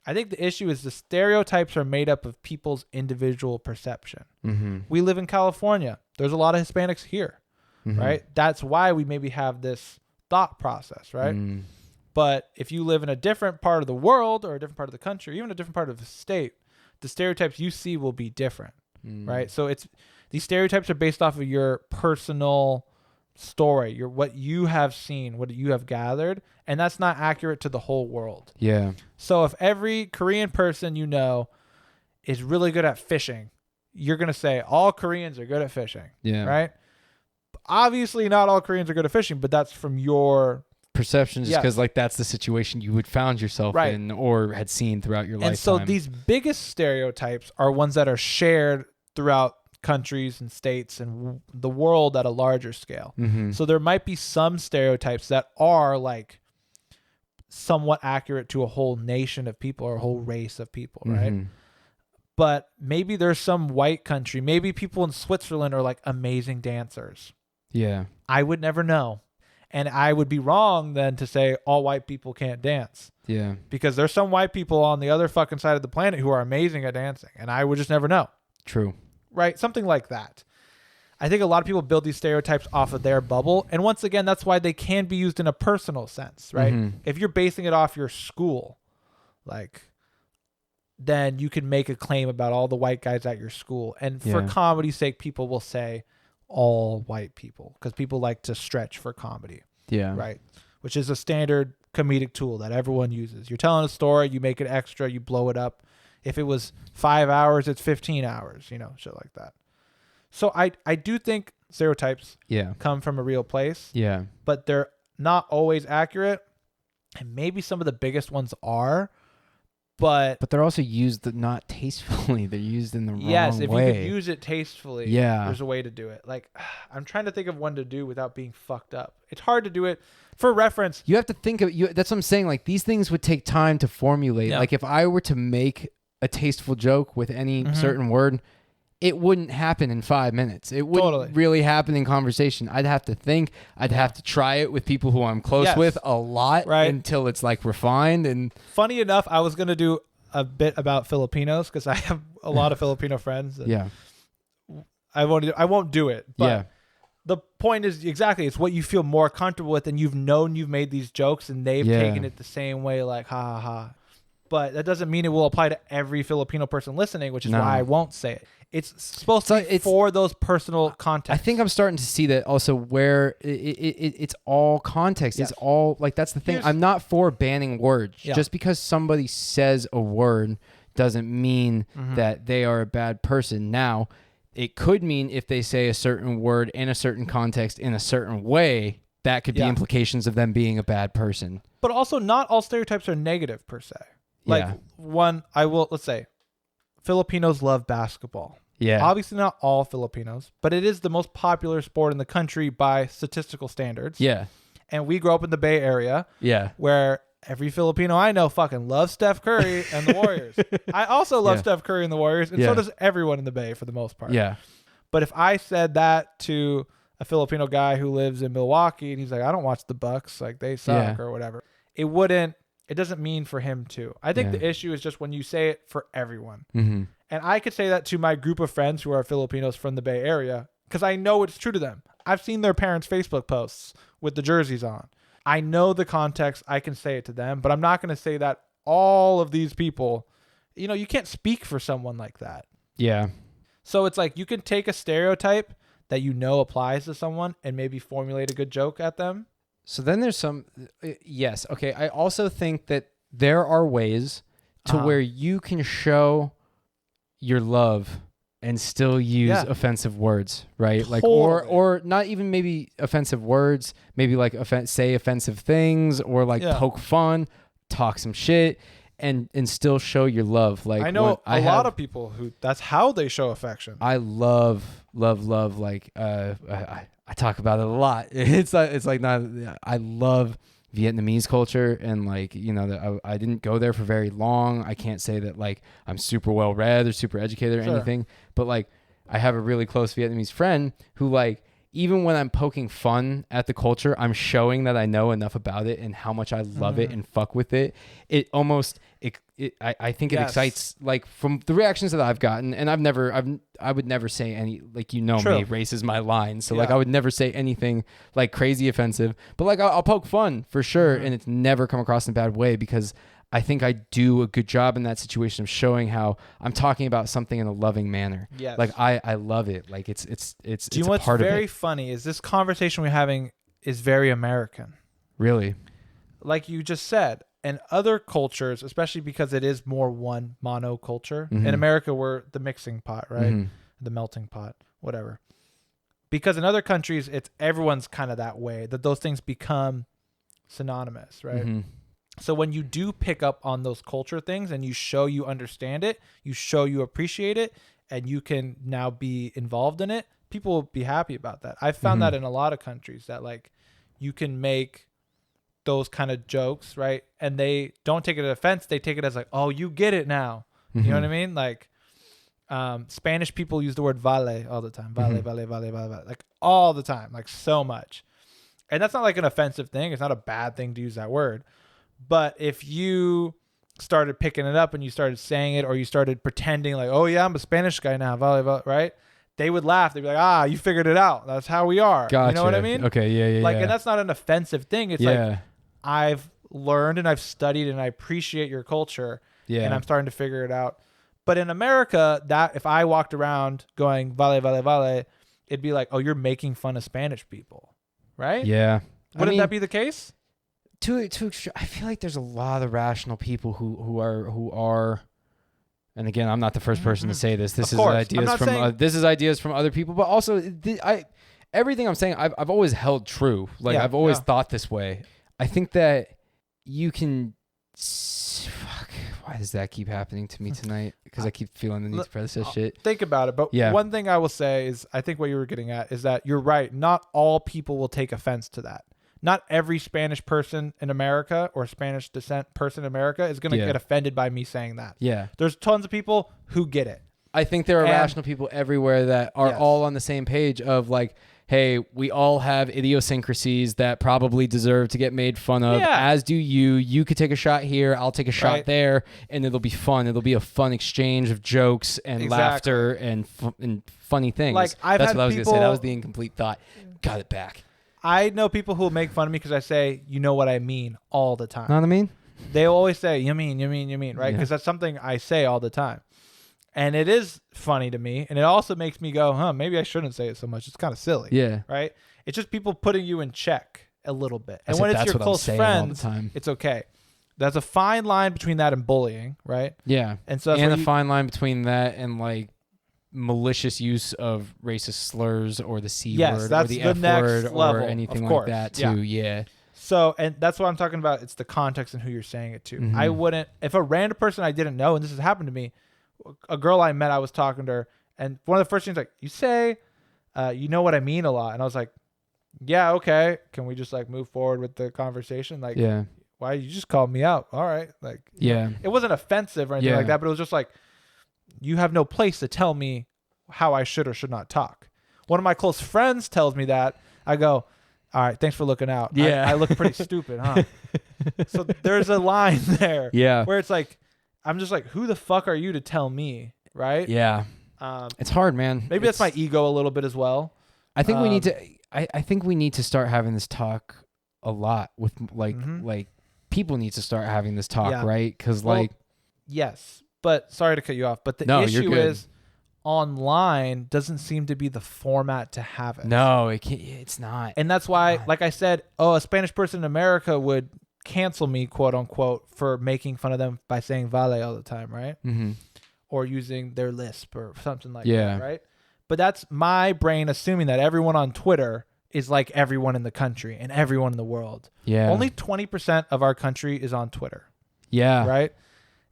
I think the issue is the stereotypes are made up of people's individual perception. Mm-hmm. We live in California. There's a lot of Hispanics here, right? That's why we maybe have this thought process, right? But if you live in a different part of the world or a different part of the country, or even a different part of the state, the stereotypes you see will be different, right? So these stereotypes are based off of your personal story, what you have seen, what you have gathered, and that's not accurate to the whole world. Yeah. So if every Korean person you know is really good at fishing, you're going to say all Koreans are good at fishing, right? Obviously, not all Koreans are good at fishing, but that's from your perception, just because like that's the situation you would found yourself in or had seen throughout your lifetime. And so these biggest stereotypes are ones that are shared throughout countries and states and the world at a larger scale. So there might be some stereotypes that are like somewhat accurate to a whole nation of people or a whole race of people, right? But maybe there's some white country, maybe people in Switzerland are like amazing dancers. Yeah. I would never know. And I would be wrong then to say all white people can't dance. Yeah. Because there's some white people on the other fucking side of the planet who are amazing at dancing. And I would just never know. True. Right? Something like that. I think a lot of people build these stereotypes off of their bubble. And once again, that's why they can be used in a personal sense, right? If you're basing it off your school, like, then you can make a claim about all the white guys at your school. And for comedy's sake, people will say all white people because people like to stretch for comedy. Yeah. Right. Which is a standard comedic tool that everyone uses. You're telling a story, you make it extra, you blow it up. If it was 5 hours, it's 15 hours, shit like that. So I do think stereotypes come from a real place. Yeah. But they're not always accurate. And maybe some of the biggest ones are. But they're also used not tastefully. They're used in the wrong way. Yes, if you could use it tastefully, yeah, there's a way to do it. Like, I'm trying to think of one to do without being fucked up. It's hard to do it. For reference, you have to think of that's what I'm saying. Like, these things would take time to formulate. Yeah. Like, if I were to make a tasteful joke with any certain word, it wouldn't happen in 5 minutes. It wouldn't really happen in conversation. I'd have to think. I'd have to try it with people who I'm close with a lot until it's like refined. And funny enough, I was going to do a bit about Filipinos because I have a lot of Filipino friends. Yeah. I won't do it. But the point is exactly, it's what you feel more comfortable with and you've known you've made these jokes and they've taken it the same way, like, ha ha ha. But that doesn't mean it will apply to every Filipino person listening, which is why I won't say it. It's supposed to be for those personal contexts. I think I'm starting to see that also where it's all context. Yes. It's all like, that's the thing. I'm not for banning words. Yeah. Just because somebody says a word doesn't mean that they are a bad person. Now, it could mean if they say a certain word in a certain context in a certain way, that could be implications of them being a bad person. But also, not all stereotypes are negative per se. Like let's say Filipinos love basketball. Yeah. Obviously not all Filipinos, but it is the most popular sport in the country by statistical standards. Yeah. And we grew up in the Bay Area. Yeah. Where every Filipino I know fucking loves Steph Curry and the Warriors. I also love Steph Curry and the Warriors, and so does everyone in the Bay for the most part. Yeah. But if I said that to a Filipino guy who lives in Milwaukee and he's like, I don't watch the Bucks, like they suck or whatever, it doesn't mean for him to. I think the issue is just when you say it for everyone. And I could say that to my group of friends who are Filipinos from the Bay Area because I know it's true to them. I've seen their parents' Facebook posts with the jerseys on. I know the context. I can say it to them, but I'm not going to say that all of these people, you can't speak for someone like that. Yeah. So it's like you can take a stereotype that applies to someone and maybe formulate a good joke at them. So then there's some, yes. Okay. I also think that there are ways to where you can show your love and still use Yeah. offensive words, right? Like, Totally. or not even maybe offensive words, maybe like say offensive things, or like Yeah. poke fun, talk some shit, and still show your love. Like, I know when a lot of people who that's how they show affection. I love like I talk about it a lot. It's like not I love Vietnamese culture, and like, you know, that I didn't go there for very long. I can't say that like I'm super well read or super educated or Sure. anything, but like I have a really close Vietnamese friend who, like, even when I'm poking fun at the culture, I'm showing that I know enough about it and how much I love it and fuck with it. It almost I think it Yes. excites, like, from the reactions that I've gotten, and I would never say any, like, you know, True. me, race is my line, so like Yeah. I would never say anything like crazy offensive, but like I'll poke fun for sure, and it's never come across in a bad way, because I think I do a good job in that situation of showing how I'm talking about something in a loving manner. Yes. Like I love it. Like it's Do you it's know a what's part very of it. funny is this conversation we're having is very American. Really. Like you just said, in other cultures, especially because it is more one monoculture. In America, we're the mixing pot, right? Mhm. The melting pot, whatever. Because in other countries, it's everyone's kind of that way, that those things become synonymous, right? Mhm. So when you do pick up on those culture things and you show you understand it, you show you appreciate it, and you can now be involved in it, people will be happy about that. I've found that in a lot of countries, that like you can make those kind of jokes, right? And they don't take it as offense. They take it as like, oh, you get it now. You know what I mean? Like Spanish people use the word vale all the time. Vale, vale, vale, vale, vale. Like all the time, like so much. And that's not like an offensive thing. It's not a bad thing to use that word. But if you started picking it up and you started saying it, or you started pretending like, oh yeah, I'm a Spanish guy now, vale, vale, right? They would laugh. They'd be like, ah, you figured it out. That's how we are. Gotcha. You know what I mean? Okay. Yeah. Like, yeah. and that's not an offensive thing. It's yeah. like, I've learned and I've studied and I appreciate your culture, yeah. and I'm starting to figure it out. But in America, that if I walked around going vale, vale, vale, it'd be like, oh, you're making fun of Spanish people, right? Yeah. Wouldn't that be the case? I feel like there's a lot of rational people who are, and again, I'm not the first person to say this. This Of is course. I'm ideas not from saying- this is ideas from other people, but also everything I'm saying I've always held true. Like, Yeah, I've always yeah. thought this way. I think that you can. Fuck. Why does that keep happening to me tonight? Because I keep feeling the need to press this shit. Think about it. But Yeah. one thing I will say is, I think what you were getting at is that you're right. Not all people will take offense to that. Not every Spanish person in America or Spanish descent person in America is going to Yeah. get offended by me saying that. Yeah. There's tons of people who get it. I think there are And- rational people everywhere that are Yes. all on the same page of like, hey, we all have idiosyncrasies that probably deserve to get made fun of, Yeah. as do you. You could take a shot here, I'll take a shot Right. there, and it'll be fun. It'll be a fun exchange of jokes and Exactly. laughter and funny things. Like, I've That's had what I was going to say. people- That was the incomplete thought. Got it back. I know people who will make fun of me because I say, you know what I mean, all the time. Know what I mean? They always say, you mean, right? Yeah. Because that's something I say all the time. And it is funny to me. And it also makes me go, huh, maybe I shouldn't say it so much. It's kind of silly. Yeah. Right? It's just people putting you in check a little bit. And That's when it's that's your what I'm close saying all the friends, time. it's okay. There's a fine line between that and bullying, right? Yeah. And so that's And what a you- fine line between that and like malicious use of racist slurs or the C Yes, word or that's the the F next word level, or anything of like course. that Yeah. too. Yeah. So, and that's what I'm talking about. It's the context and who you're saying it to. Mhm. I wouldn't, if a random person I didn't know, and this has happened to me, a girl I met, I was talking to her, and one of the first things like, you say, you know what I mean a lot. And I was like, yeah, okay. Can we just like move forward with the conversation? Like, Yeah. why you just called me out? All right. Like, Yeah. it wasn't offensive or anything Yeah. like that, but it was just like, you have no place to tell me how I should or should not talk. One of my close friends tells me that. I go, all right, thanks for looking out. Yeah. I look pretty stupid, huh? So there's a line there Yeah. where it's like, I'm just like, who the fuck are you to tell me? Right. Yeah. It's hard, man. Maybe that's my ego a little bit as well. I think we need to. I think we need to start having this talk a lot with like Mhm. like people need to start having this talk, Yeah. right? Because Well, like Yes. But sorry to cut you off. But the No, you're issue good. is online doesn't seem to be the format to have it. no, it can't, it's not. And that's why, God. like I said, a Spanish person in America would cancel me, quote unquote, for making fun of them by saying vale all the time, right? Mm-hmm. or using their lisp or something like Yeah. that, right? But that's my brain assuming that everyone on Twitter is like everyone in the country and everyone in the world. Yeah. Only 20% of our country is on Twitter, Yeah. right?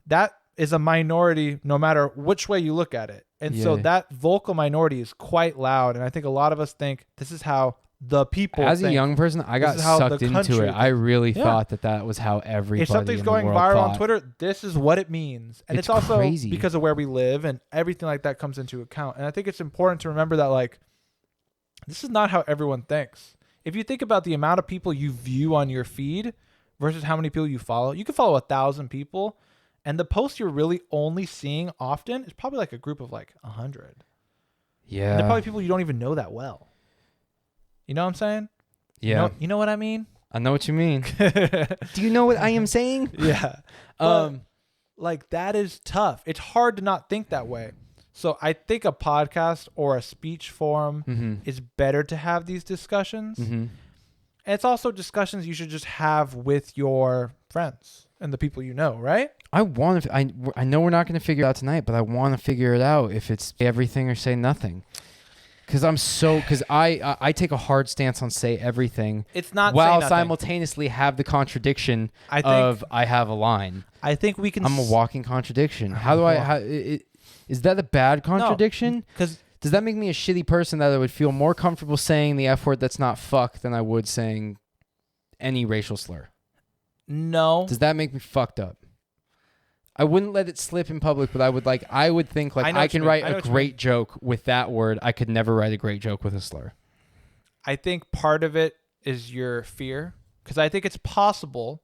That is a minority no matter which way you look at it. And so Yeah. that vocal minority is quite loud. And I think a lot of us think this is how the people As think. a young person, I got This is how sucked the into country it. I really Yeah. thought that was how everybody If something's in the going world viral thought. on Twitter, this is what it means. And It's it's also crazy. because of where we live and everything like that comes into account. And I think it's important to remember that, like, this is not how everyone thinks. If you think about the amount of people you view on your feed versus how many people you follow, you can follow 1,000 people, and the post you're really only seeing often is probably like a group of like 100. Yeah. And they're probably people you don't even know that well. You know what I'm saying? Yeah. You know what I mean? I know what you mean. Do you know what I am saying? Yeah. But, like, that is tough. It's hard to not think that way. So I think a podcast or a speech forum Mm-hmm. is better to have these discussions. Mm-hmm. And it's also discussions you should just have with your friends and the people you know, right? I want to. I know we're not going to figure it out tonight, but I want to figure it out. If it's everything or say nothing, because I take a hard stance on say everything, It's not while say nothing. simultaneously have the contradiction I think of I have a line. I think we can. I'm a walking contradiction. How do I? Is that a bad contradiction? Because Does that make me a shitty person that I would feel more comfortable saying the F word that's not fuck than I would saying any racial slur? no, Does that make me fucked up? I wouldn't let it slip in public, but I would think I like know I what can you mean. write I know a what you great joke with that word. I could never write a great joke with a slur. I think part of it is your fear. Because I think it's possible.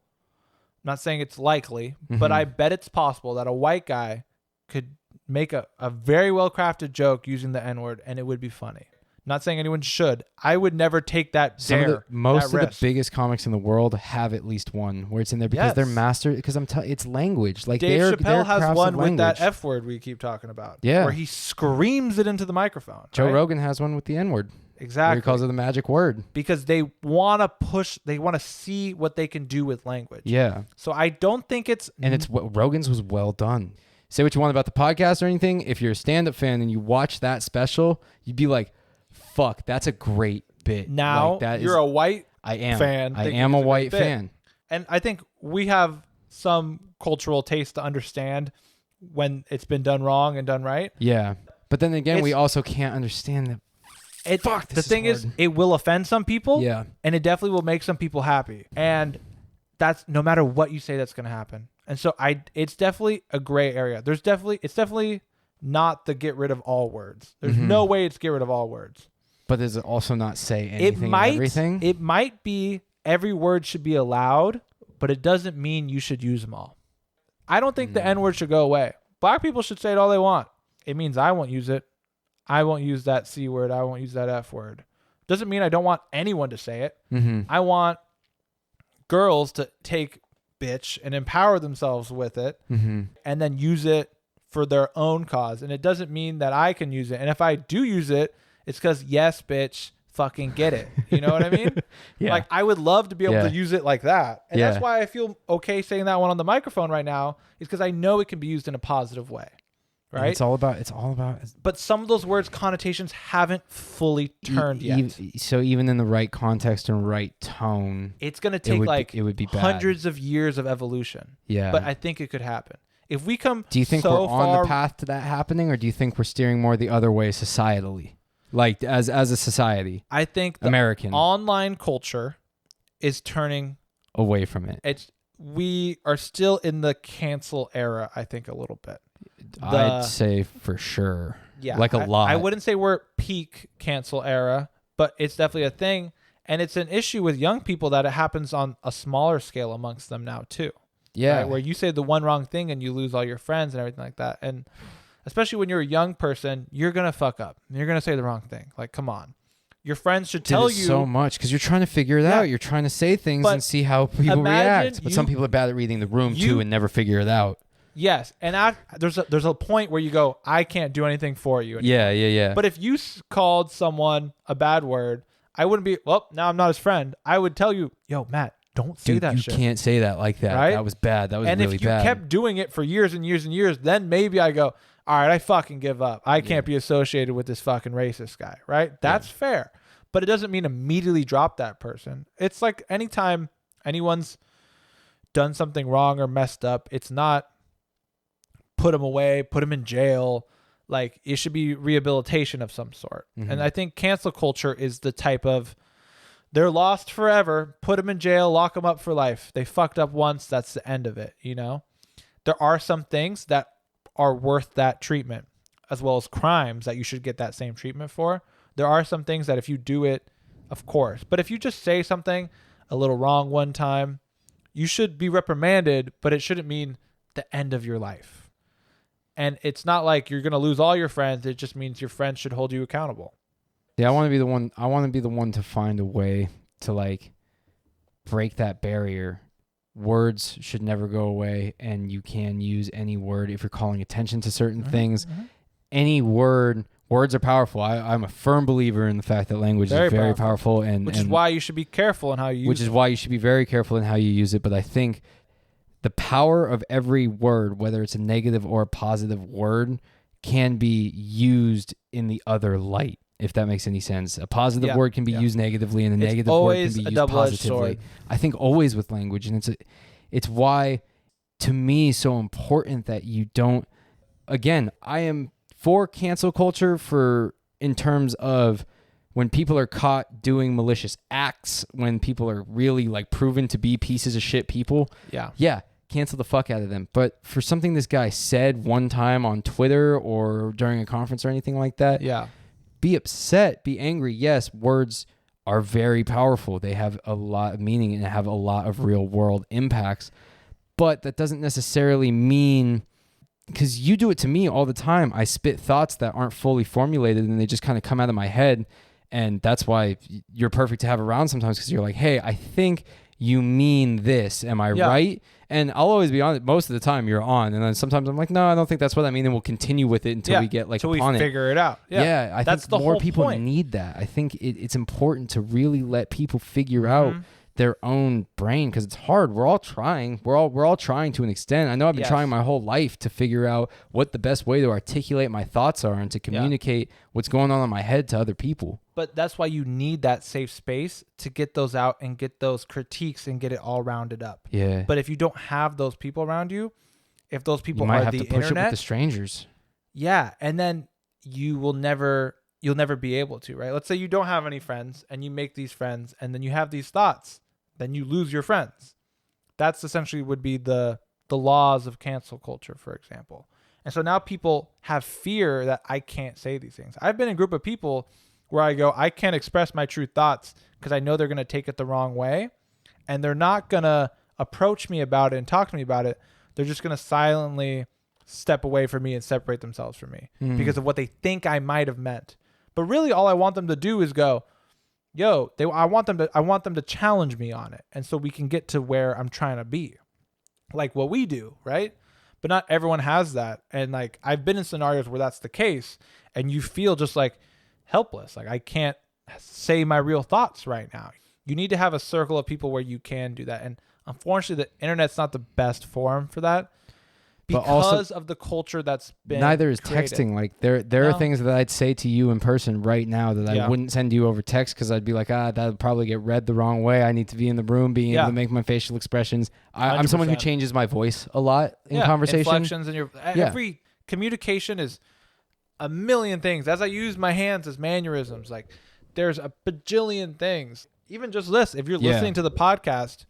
I'm not saying it's likely, but Mhm. I bet it's possible that a white guy could make a very well crafted joke using the N word and it would be funny. Not saying anyone should. I would never take that dare. Most that of risk. the biggest comics in the world have at least one where it's in there because they're Yes. master. Because it's language. Like Dave they're Chappelle has crafts one of with that language. F word we keep talking about. Yeah. Where he screams it into the microphone. Joe right? Rogan has one with the N word. Exactly. He calls it the magic word. Because they want to push, they want to see what they can do with language. Yeah. So I don't think it's. And it's Rogan's was well done. Say what you want about the podcast or anything. If you're a stand-up fan and you watch that special, you'd be like, "Fuck, that's a great bit." Now Like, that you're is- a white I am fan. I thinking am it's a great white bit. fan. And I think we have some cultural taste to understand when it's been done wrong and done right. Yeah, but then again, we It's- also can't understand that. Fuck, The this thing is, hard. it will offend some people. Yeah. And it definitely will make some people happy. And that's no matter what you say, that's going to happen. And so it's definitely a gray area. It's definitely not the get rid of all words. There's Mhm. no way it's get rid of all words. But does it also not say anything? It might, and everything. it might be every word should be allowed, but it doesn't mean you should use them all. I don't think the N word should go away. Black people should say it all they want. It means I won't use it. I won't use that C word. I won't use that F word. Doesn't mean I don't want anyone to say it. Mm-hmm. I want girls to take bitch and empower themselves with it Mm-hmm. and then use it for their own cause. And it doesn't mean that I can use it. And if I do use it, it's because, yes, bitch, fucking get it. You know what I mean? Yeah. Like, I would love to be able Yeah. to use it like that. And Yeah. that's why I feel okay saying that one on the microphone right now, is because I know it can be used in a positive way. And Right? It's all about. But some of those words' connotations haven't fully turned yet. So even in the right context and right tone, It's going to take it would be bad. hundreds of years of evolution. Yeah. But I think it could happen. If we come Do you think so we're on far, the path to that happening, or do you think we're steering more the other way societally, like as a society, I think the American, online culture is turning. away from it? We are still in the cancel era, I think, a little bit. I'd say for sure. Yeah. Like a lot. I wouldn't say we're peak cancel era, but it's definitely a thing. And it's an issue with young people that it happens on a smaller scale amongst them now, too. Yeah. Right? Where you say the one wrong thing and you lose all your friends and everything like that. And especially when you're a young person, you're going to fuck up. You're going to say the wrong thing. Like, come on. Your friends should tell you. so much because you're trying to figure it Yeah. out. You're trying to say things But and see how people imagine react. But some you- people are bad at reading the room you- too and never figure it out. Yes. And there's a point where you go, I can't do anything for you anymore. Yeah. But if you called someone a bad word, I wouldn't be, well, now I'm not his friend. I would tell you, yo, Matt, don't say Dude, that you shit. can't say that like that. Right? That was bad. That was And really if you bad. kept doing it for years and years and years, then maybe I go, all right, I fucking give up. I can't be associated with this fucking racist guy, right? That's fair. But it doesn't mean immediately drop that person. It's like anytime anyone's done something wrong or messed up, it's not put them away, put them in jail. Like, it should be rehabilitation of some sort. Mm-hmm. And I think cancel culture is the type of, they're lost forever, put them in jail, lock them up for life. They fucked up once, that's the end of it, you know? There are some things that are worth that treatment, as well as crimes that you should get that same treatment for. There are some things that if you do it, of course. But if you just say something a little wrong one time, you should be reprimanded, but it shouldn't mean the end of your life. And it's not like you're going to lose all your friends. It just means your friends should hold you accountable. Yeah, I want to be the one. I want to be the one to find a way to like break that barrier. Words should never go away, and you can use any word if you're calling attention to certain things. Any word. Words are powerful. I'm a firm believer in the fact that language is very powerful, and which is why you should be careful in how you use it. Which is why you should be very careful in how you use it. But I think the power of every word, whether it's a negative or a positive word, can be used in the other light, if that makes any sense. A positive word can be used negatively, and a negative word can be used positively. Sword. I think always with language, and it's why, to me, so important that you don't. Again, I am for cancel culture in terms of when people are caught doing malicious acts, when people are really like proven to be pieces of shit people. Yeah, cancel the fuck out of them. But for something this guy said one time on Twitter or during a conference or anything like that, be upset, be angry. Yes, words are very powerful. They have a lot of meaning and have a lot of real world impacts. But that doesn't necessarily mean, because you do it to me all the time. I spit thoughts that aren't fully formulated and they just kind of come out of my head. And that's why you're perfect to have around sometimes, because you're like, hey, I think you mean this. Am I right? And I'll always be on it. Most of the time you're on. And then sometimes I'm like, no, I don't think that's what I mean. And we'll continue with it until we get like until upon we figure it out. I think more people need that. I think it's important to really let people figure out their own brain, because it's hard. We're all trying. We're all trying to an extent. I know I've been trying my whole life to figure out what the best way to articulate my thoughts are and to communicate what's going on in my head to other people. But that's why you need that safe space to get those out and get those critiques and get it all rounded up. Yeah. But if you don't have those people around you, if those people you might are have the to push internet, it with the strangers. Yeah, and then you'll never be able to, right? Let's say you don't have any friends and you make these friends and then you have these thoughts, then you lose your friends. That's essentially would be the laws of cancel culture, for example. And so now people have fear that I can't say these things. I've been in a group of people where I go, I can't express my true thoughts because I know they're going to take it the wrong way, and they're not going to approach me about it and talk to me about it. They're just going to silently step away from me and separate themselves from me because of what they think I might have meant. But really all I want them to do is go, yo, I want them to challenge me on it. And so we can get to where I'm trying to be, like what we do. Right. But not everyone has that. And like, I've been in scenarios where that's the case and you feel just like helpless. Like I can't say my real thoughts right now. You need to have a circle of people where you can do that. And unfortunately, the internet's not the best forum for that because of the culture that's been neither is created. Texting. Like there are things that I'd say to you in person right now that I wouldn't send you over text, because I'd be like, that would probably get read the wrong way. I need to be in the room, being able to make my facial expressions. I'm someone who changes my voice a lot in conversation. Inflections in every communication is a million things. As I use my hands as mannerisms, like there's a bajillion things. Even just this, if you're listening to the podcast,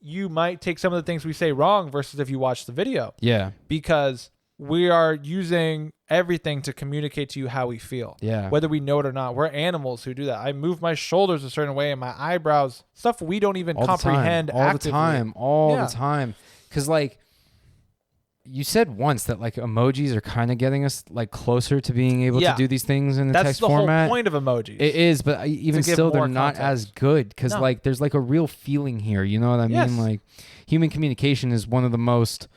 you might take some of the things we say wrong versus if you watch the video. Yeah. Because we are using everything to communicate to you how we feel. Yeah. Whether we know it or not. We're animals who do that. I move my shoulders a certain way and my eyebrows, stuff we don't even comprehend actively. All the time. Because like, you said once that like emojis are kind of getting us like closer to being able to do these things in the text format. That's the whole point of emojis. It is, but even still, they're not as good because like there's like a real feeling here. You know what I mean? Like human communication is one of the most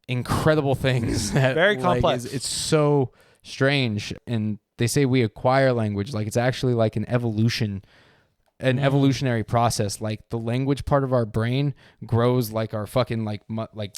incredible things that very complex. It's so strange, and they say we acquire language. Like it's actually like an evolution an evolutionary process. Like the language part of our brain grows like our fucking like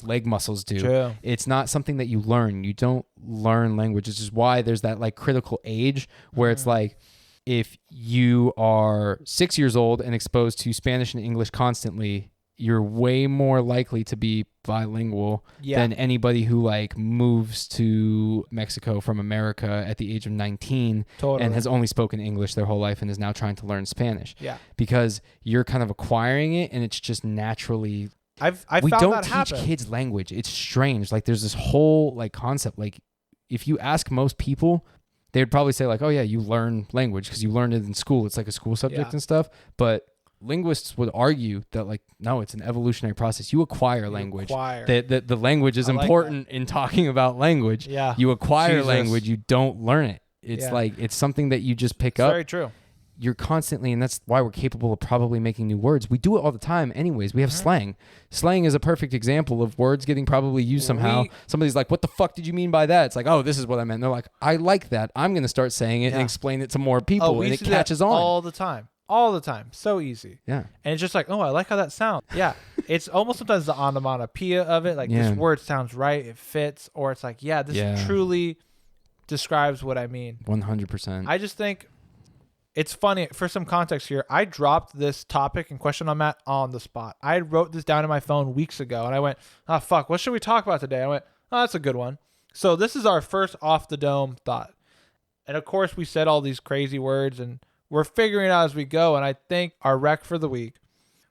leg muscles do. True. It's not something that you learn. You don't learn language. Which is why there's that like critical age where it's like, if you are 6 years old and exposed to Spanish and English constantly, you're way more likely to be bilingual than anybody who like moves to Mexico from America at the age of 19 and has only spoken English their whole life and is now trying to learn Spanish. Yeah. Because you're kind of acquiring it and it's just naturally. We don't teach kids language. It's strange. Like there's this whole like concept. Like if you ask most people, they would probably say like, oh yeah, you learn language because you learned it in school. It's like a school subject and stuff. But linguists would argue that like, no, it's an evolutionary process. You acquire language. The language is important in talking about language. Yeah. You acquire language. You don't learn it. It's like, it's something that you just pick up. Very true. You're constantly, and that's why we're capable of probably making new words. We do it all the time anyways. We have slang. Slang is a perfect example of words getting probably used somehow. Somebody's like, what the fuck did you mean by that? It's like, oh, this is what I meant. And they're like, I like that. I'm going to start saying it and explain it to more people. And it catches on. All the time. All the time. So easy. Yeah. And it's just like, oh, I like how that sounds. Yeah. It's almost sometimes the onomatopoeia of it. Like this word sounds right. It fits. Or it's like, this truly describes what I mean. 100%. I just think it's funny. For some context here, I dropped this topic and question on Matt on the spot. I wrote this down in my phone weeks ago and I went, oh, fuck, what should we talk about today? I went, oh, that's a good one. So this is our first off the dome thought. And of course we said all these crazy words and we're figuring it out as we go. And I think our rec for the week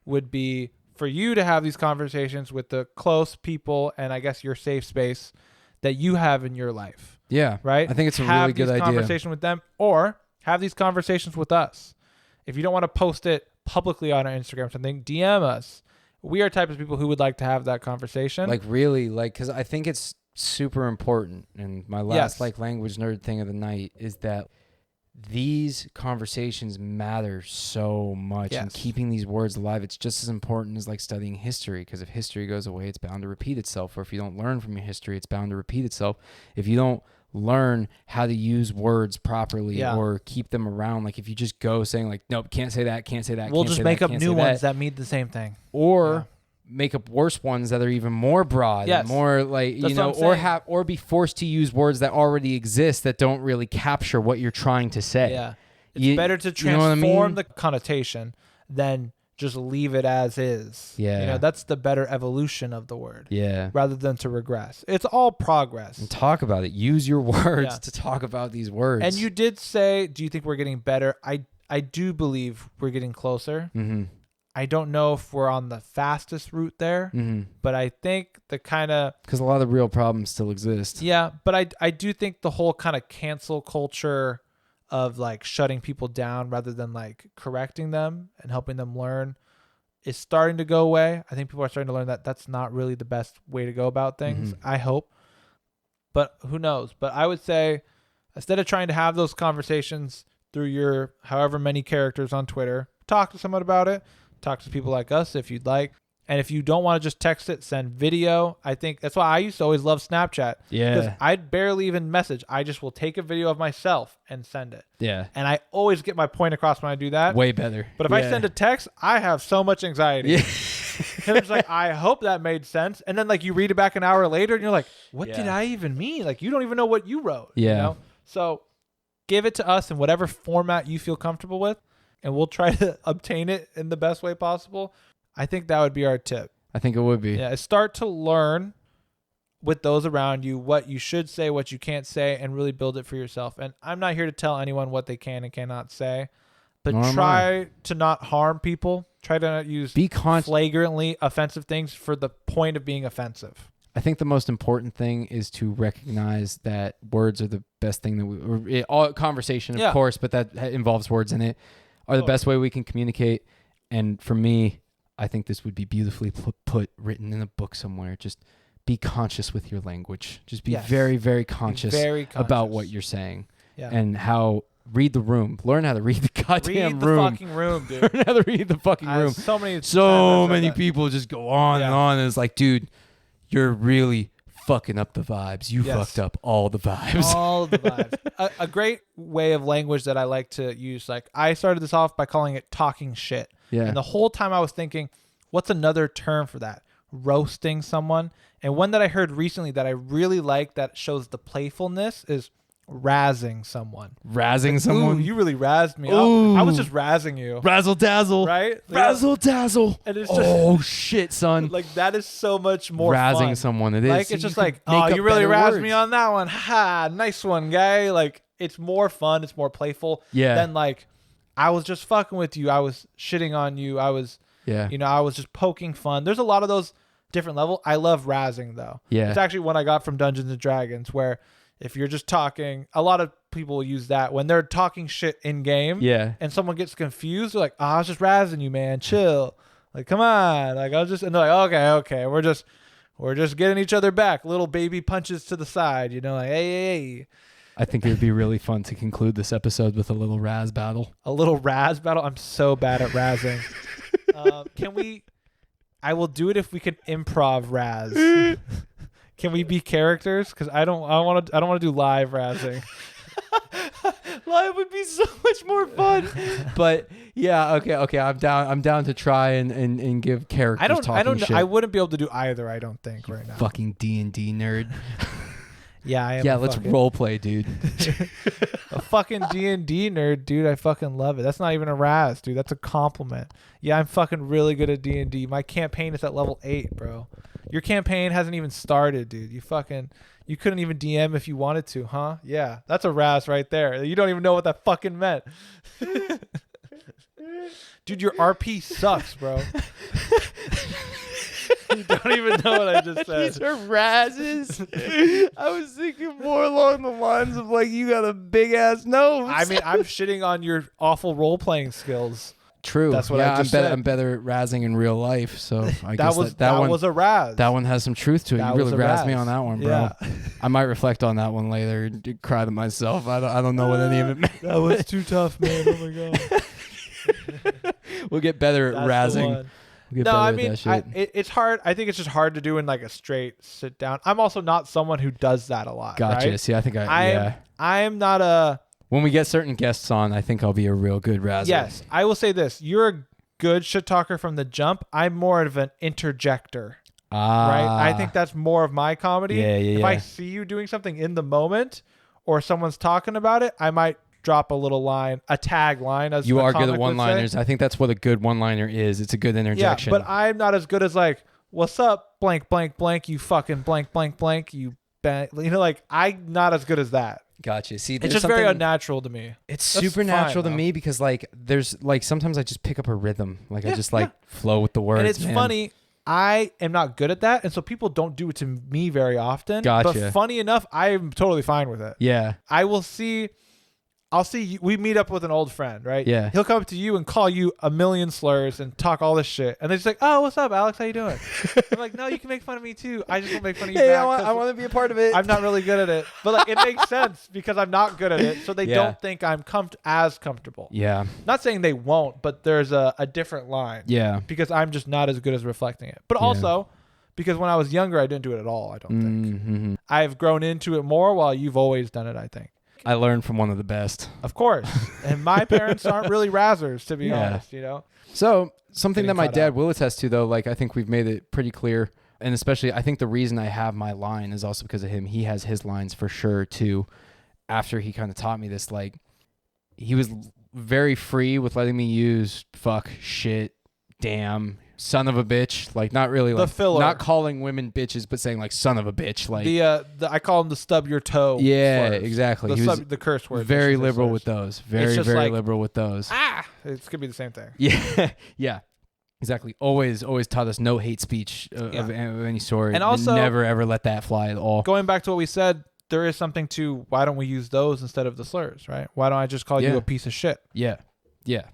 would be for you to have these conversations with the close people and I guess your safe space that you have in your life. Yeah. Right? I think it's a really good idea. Have conversation with them or have these conversations with us. If you don't want to post it publicly on our Instagram or something, DM us. We are type of people who would like to have that conversation. Like really, like, because I think it's super important. And my last like language nerd thing of the night is that these conversations matter so much, and keeping these words alive, it's just as important as like studying history, because if history goes away, it's bound to repeat itself. Or if you don't learn from your history, it's bound to repeat itself. If you don't learn how to use words properly or keep them around, like if you just go saying like, nope, can't say that, we'll just make up new ones that mean the same thing, or make up worse ones that are even more broad and more like, you know, or be forced to use words that already exist that don't really capture what you're trying to say. It's better to transform the connotation than just leave it as is. You know, that's the better evolution of the word. Rather than to regress. It's all progress. And talk about it. Use your words to talk about these words. And you did say, do you think we're getting better? I do believe we're getting closer. I don't know if we're on the fastest route there, but I think the kind of... Because a lot of the real problems still exist. Yeah, but I do think the whole kind of cancel culture of like shutting people down rather than like correcting them and helping them learn is starting to go away. I think people are starting to learn that that's not really the best way to go about things, I hope. But who knows? But I would say instead of trying to have those conversations through your however many characters on Twitter, talk to someone about it. Talk to people like us if you'd like. And if you don't want to just text it, send video. I think that's why I used to always love Snapchat. Because I'd barely even message. I just will take a video of myself and send it. And I always get my point across when I do that. Way better. But if I send a text, I have so much anxiety. It's like, I hope that made sense. And then like you read it back an hour later and you're like, what did I even mean? Like you don't even know what you wrote. You know? So give it to us in whatever format you feel comfortable with. And we'll try to obtain it in the best way possible. I think that would be our tip. I think it would be. Yeah, start to learn with those around you what you should say, what you can't say, and really build it for yourself. And I'm not here to tell anyone what they can and cannot say, but try to not harm people. Try to not use flagrantly offensive things for the point of being offensive. I think the most important thing is to recognize that words are the best thing that all conversation, of course, but that involves words in it, are the best way we can communicate. And for me, I think this would be beautifully put written in a book somewhere. Just be conscious with your language. Just be very, very conscious, about what you're saying and how read the room. Learn how to read the goddamn room. Read the fucking room, dude. Learn how to read the fucking room. So many people just go on and on. And it's like, dude, you're really fucking up the vibes. You Yes. fucked up all the vibes. All the vibes. A great way of language that I like to use, like I started this off by calling it talking shit. Yeah. And the whole time I was thinking, what's another term for that? Roasting someone. And one that I heard recently that I really like that shows the playfulness is razzing someone. Razzing someone. Ooh, you really razzed me. Ooh. I was just razzing you. Razzle dazzle. Right? Razzle dazzle. And it's just Oh shit, son. like that is so much more Razzing fun. someone. It is. Like See, it's just you like, can make oh, up you really better razzed words. me on that one. Ha, nice one, guy. Like it's more fun, it's more playful Yeah. than like I was just fucking with you. I was shitting on you. I was Yeah. I was just poking fun. There's a lot of those different level. I love razzing though. Yeah. It's actually one I got from Dungeons and Dragons where if you're just talking, a lot of people use that when they're talking shit in game. Yeah. And someone gets confused, they're like, oh, I was just razzing you, man. Chill. Like, come on. Like, and they're like, okay. We're just getting each other back. Little baby punches to the side, like, hey. I think it would be really fun to conclude this episode with a little Raz battle. A little Raz battle. I'm so bad at razzing. Can we? I will do it if we can improv Raz. Can we be characters? Because I don't want to do live razzing. Live would be so much more fun. But yeah, okay. I'm down to try and give characters talking shit. I wouldn't be able to do either. I don't think right now. Fucking D&D nerd. Yeah, I am. Yeah, let's role play, dude. A fucking D&D nerd, dude. I fucking love it. That's not even a razz, dude. That's a compliment. Yeah, I'm fucking really good at D&D. My campaign is at level 8, bro. Your campaign hasn't even started, dude. You couldn't even DM if you wanted to, huh? Yeah, that's a razz right there. You don't even know what that fucking meant. Dude, your RP sucks, bro. You don't even know what I just said. These are razzes. I was thinking more along the lines of like you got a big ass nose. I mean, I'm shitting on your awful role playing skills. True. That's what I just said. I'm better at razzing in real life, so I That guess was that one was a razz. that one has some truth to it. That You really was a razzed me razz. on that one, bro. Yeah. I might reflect on that one later and cry to myself. I don't know what any of it meant. That was too tough, man. Oh my god. We'll get better at That's the razzing. one. We'll get No, better I at mean, that shit. it's hard. I think it's just hard to do in like a straight sit down. I'm also not someone who does that a lot. Gotcha. Right? See, I think I'm not a. when we get certain guests on, I think I'll be a real good razzer. Yes, I will say this. You're a good shit talker from the jump. I'm more of an interjector. Right? I think that's more of my comedy. Yeah, If I see you doing something in the moment or someone's talking about it, I might drop a little line, a tag line. As you the are good comic at would one-liners. say. I think that's what a good one-liner is. It's a good interjection. Yeah, but I'm not as good as like, what's up, blank, blank, blank, you fucking blank, blank, blank, you bang. Like, I'm not as good as that. Gotcha. See, It's just very unnatural to me. It's That's supernatural fine, to though. me because like there's like sometimes I just pick up a rhythm. Like I just like flow with the words. And it's man. funny. I am not good at that, and so people don't do it to me very often. Gotcha. But funny enough, I'm totally fine with it. Yeah. I'll see you, we meet up with an old friend, right? Yeah. He'll come up to you and call you a million slurs and talk all this shit. And they're just like, oh, what's up, Alex? How you doing? I'm like, no, you can make fun of me too. I just won't make fun of you Hey, back. I want to be a part of it. I'm not really good at it. But like it makes sense because I'm not good at it. So they Yeah. don't think I'm as comfortable. Yeah. Not saying they won't, but there's a different line. Yeah. Because I'm just not as good as reflecting it. But also because when I was younger, I didn't do it at all, I don't think. Mm-hmm. I've grown into it more while you've always done it, I think. I learned from one of the best. Of course. And my parents aren't really razzers, to be honest, So something Getting that my caught dad up. will attest to, though, like I think we've made it pretty clear, and especially I think the reason I have my line is also because of him. He has his lines for sure too. After he kind of taught me this, like he was very free with letting me use fuck, shit, damn, son of a bitch. Like not really The like filler. not calling women bitches, but saying like son of a bitch. Like I call them the stub your toe. yeah, slurs. exactly. He was The curse word. very liberal with those. Very just very like, liberal with those. It's gonna be the same thing. Yeah, yeah, exactly. Always taught us no hate speech of any sort, And also- never ever let that fly at all. Going back to what we said, there is something to why don't we use those instead of the slurs, right? Why don't I just call you Yeah. a piece of shit? Yeah,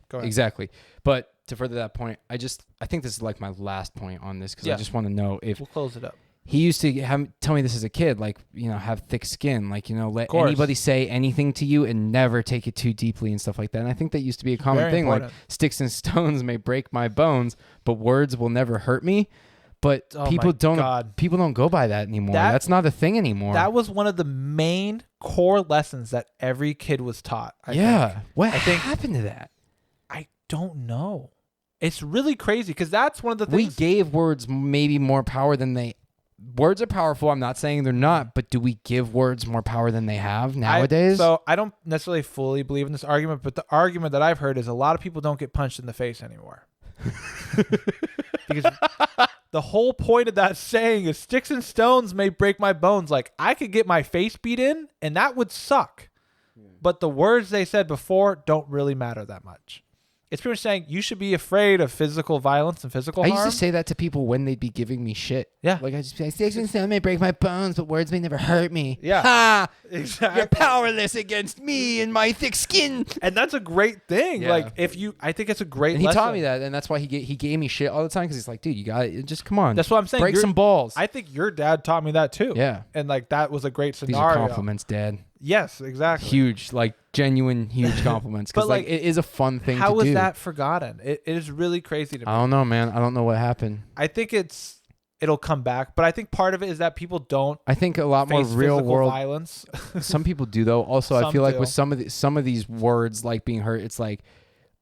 Go ahead. exactly. But to further that point, I think this is like my last point on this because I just want to know if We'll close it up. he used to tell me this as a kid, like have thick skin, like let course. anybody say anything to you and never take it too deeply and stuff like that. And I think that used to be a common Very thing, important. like sticks and stones may break my bones, but words will never hurt me. But Oh people my don't God. people don't go by that anymore. That's not a thing anymore. That was one of the main core lessons that every kid was taught. I think. What I think happened to that? I don't know. It's really crazy because that's one of the things. We gave words maybe more power than they. Words are powerful. I'm not saying they're not, but do we give words more power than they have nowadays? So I don't necessarily fully believe in this argument, but the argument that I've heard is a lot of people don't get punched in the face anymore. Because the whole point of that saying is sticks and stones may break my bones. Like, I could get my face beat in and that would suck. But the words they said before don't really matter that much. It's pretty much saying you should be afraid of physical violence and physical harm. I used to say that to people when they'd be giving me shit. Yeah. Like, I just say, sticks and stones may break my bones, but words may never hurt me. Yeah. Ha! Exactly. You're powerless against me and my thick skin. And that's a great thing. Yeah. Like, I think it's a great And he lesson. taught me that, and that's why he gave me shit all the time, because he's like, dude, you got it. Just come on. That's what I'm saying. Break some balls. I think your dad taught me that too. Yeah. And like, that was a great These scenario. are compliments, Dad. Yes, exactly. Huge, like genuine, huge compliments. Because But, like, it is a fun thing to do. How is that forgotten? It is really crazy to me. I don't know, man. I don't know what happened. I think it'll come back, but I think part of it is that people don't I think a lot more face real physical world. violence. Some people do though. Also, I Some feel like do. with some of these words like being hurt, it's like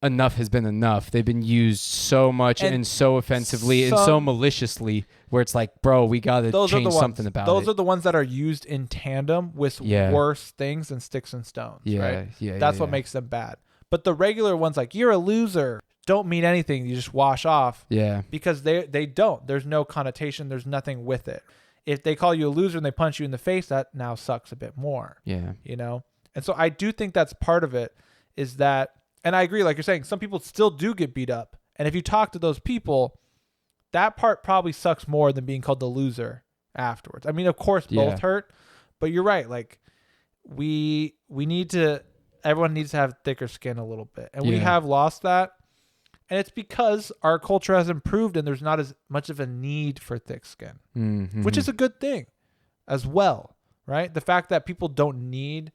enough has been enough. They've been used so much and so offensively and so maliciously, where it's like, bro, we got to change something about it. Those are the ones that are used in tandem with worse things than sticks and stones. Right? That's what makes them bad. But the regular ones, like you're a loser, don't mean anything. You just wash off. Yeah. Because they don't. There's no connotation. There's nothing with it. If they call you a loser and they punch you in the face, that now sucks a bit more. Yeah. You know? And so I do think that's part of it, is that, and I agree, like you're saying, some people still do get beat up. And if you talk to those people, that part probably sucks more than being called the loser afterwards. I mean, of course, both hurt, but you're right. Like, everyone needs to have thicker skin a little bit. And we have lost that. And it's because our culture has improved and there's not as much of a need for thick skin, which is a good thing as well, right? The fact that people don't need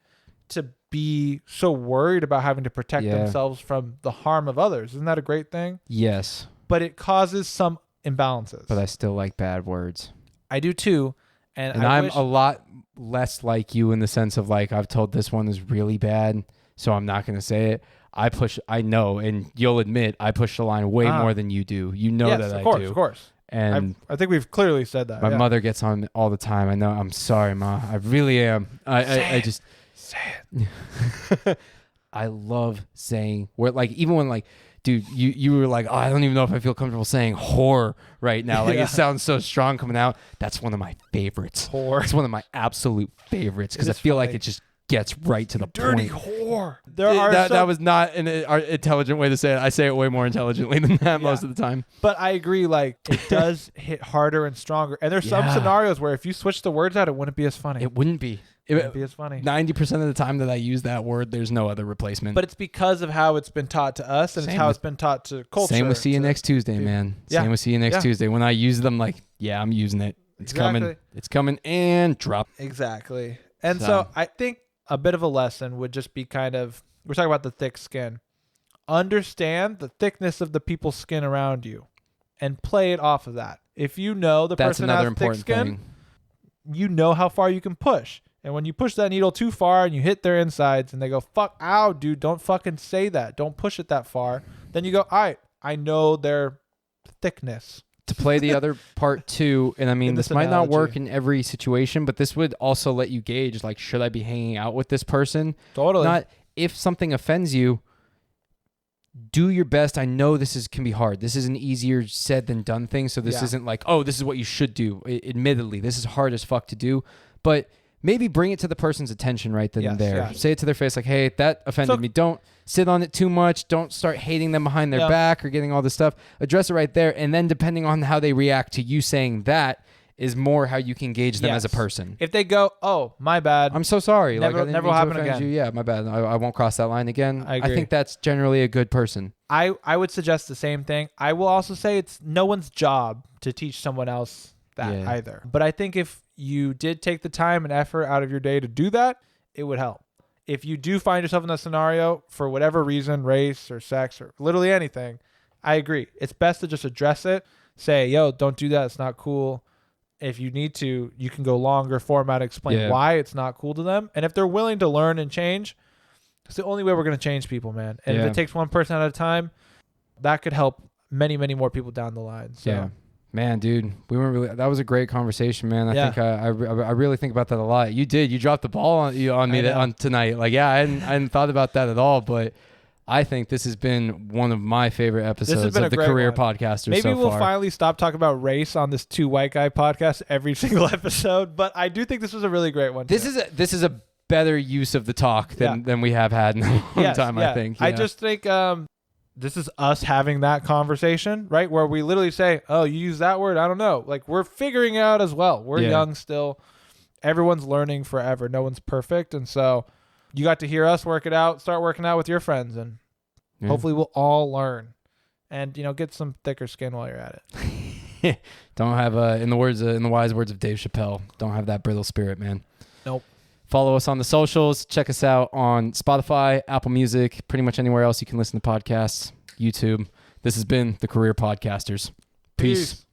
to be so worried about having to protect themselves from the harm of others. Isn't that a great thing? Yes. But it causes some imbalances. But I still like bad words. I do too. And I'm a lot less like you in the sense of like, I've told this one is really bad, so I'm not going to say it. I know, and you'll admit, I push the line way more than you do. You know that I do. Of course. And I think we've clearly said that. My mother gets on all the time. I know. I'm sorry, Ma. I really am. I just say it. I love saying where, like, even when, like, dude, you were like, oh, I don't even know if I feel comfortable saying whore right now. Like, it sounds so strong coming out. That's one of my favorites. Whore. It's one of my absolute favorites because I feel like it just gets right to the dirty point. Whore. That was not an intelligent way to say it. I say it way more intelligently than that most of the time. But I agree, like, it does hit harder and stronger. And there's some scenarios where if you switch the words out, it wouldn't be as funny. It wouldn't be. It wouldn't be as funny. 90% of the time that I use that word, there's no other replacement. But it's because of how it's been taught to us and it's how it's been taught to culture. Same with see you next Tuesday, man. Same with see you next Tuesday. When I use them, like, I'm using it. It's coming. It's coming and drop. Exactly. And so I think a bit of a lesson would just be kind of, we're talking about the thick skin. Understand the thickness of the people's skin around you and play it off of that. If you know the person has thick skin, you know how far you can push. And when you push that needle too far and you hit their insides and they go, fuck, ow, dude, don't fucking say that. Don't push it that far. Then you go, all right, I know their thickness. To play the other part too, and I mean, this might not work in every situation, but this would also let you gauge, like, should I be hanging out with this person? Totally. Not if something offends you, do your best. I know this can be hard. This is an easier said than done thing. So this isn't like, oh, this is what you should do. Admittedly, this is hard as fuck to do, but maybe bring it to the person's attention right then and there. Yeah. Say it to their face, like, hey, that offended me. Don't sit on it too much. Don't start hating them behind their back or getting all this stuff. Address it right there. And then depending on how they react to you saying that is more how you can gauge them as a person. If they go, oh, my bad. I'm so sorry. Never will happen again. Yeah, my bad. I won't cross that line again. I agree. I think that's generally a good person. I would suggest the same thing. I will also say it's no one's job to teach someone else that either. But I think if you did take the time and effort out of your day to do that, it would help. If you do find yourself in that scenario for whatever reason, race or sex or literally anything, I agree. It's best to just address it, say, yo, don't do that. It's not cool. If you need to, you can go longer format, explain why it's not cool to them. And if they're willing to learn and change, it's the only way we're going to change people, man. And if it takes one person at a time, that could help many, many more people down the line. So. Yeah. Man, dude, that was a great conversation, man. I think I really think about that a lot. You dropped the ball on me on tonight. Like, I hadn't thought about that at all, but I think this has been one of my favorite episodes of the Career Podcasters. Maybe we'll finally stop talking about race on this Two White Guy podcast every single episode, but I do think this was a really great one. This is a better use of the talk than we have had in a long time, I think. Yeah. I just think this is us having that conversation, right? Where we literally say, oh, you use that word? I don't know. Like, we're figuring out as well. We're young still. Everyone's learning forever. No one's perfect. And so you got to hear us work it out, start working out with your friends, and hopefully we'll all learn and, get some thicker skin while you're at it. Don't have, in the wise words of Dave Chappelle, don't have that brittle spirit, man. Nope. Follow us on the socials. Check us out on Spotify, Apple Music, pretty much anywhere else you can listen to podcasts, YouTube. This has been the Career Podcasters. Peace.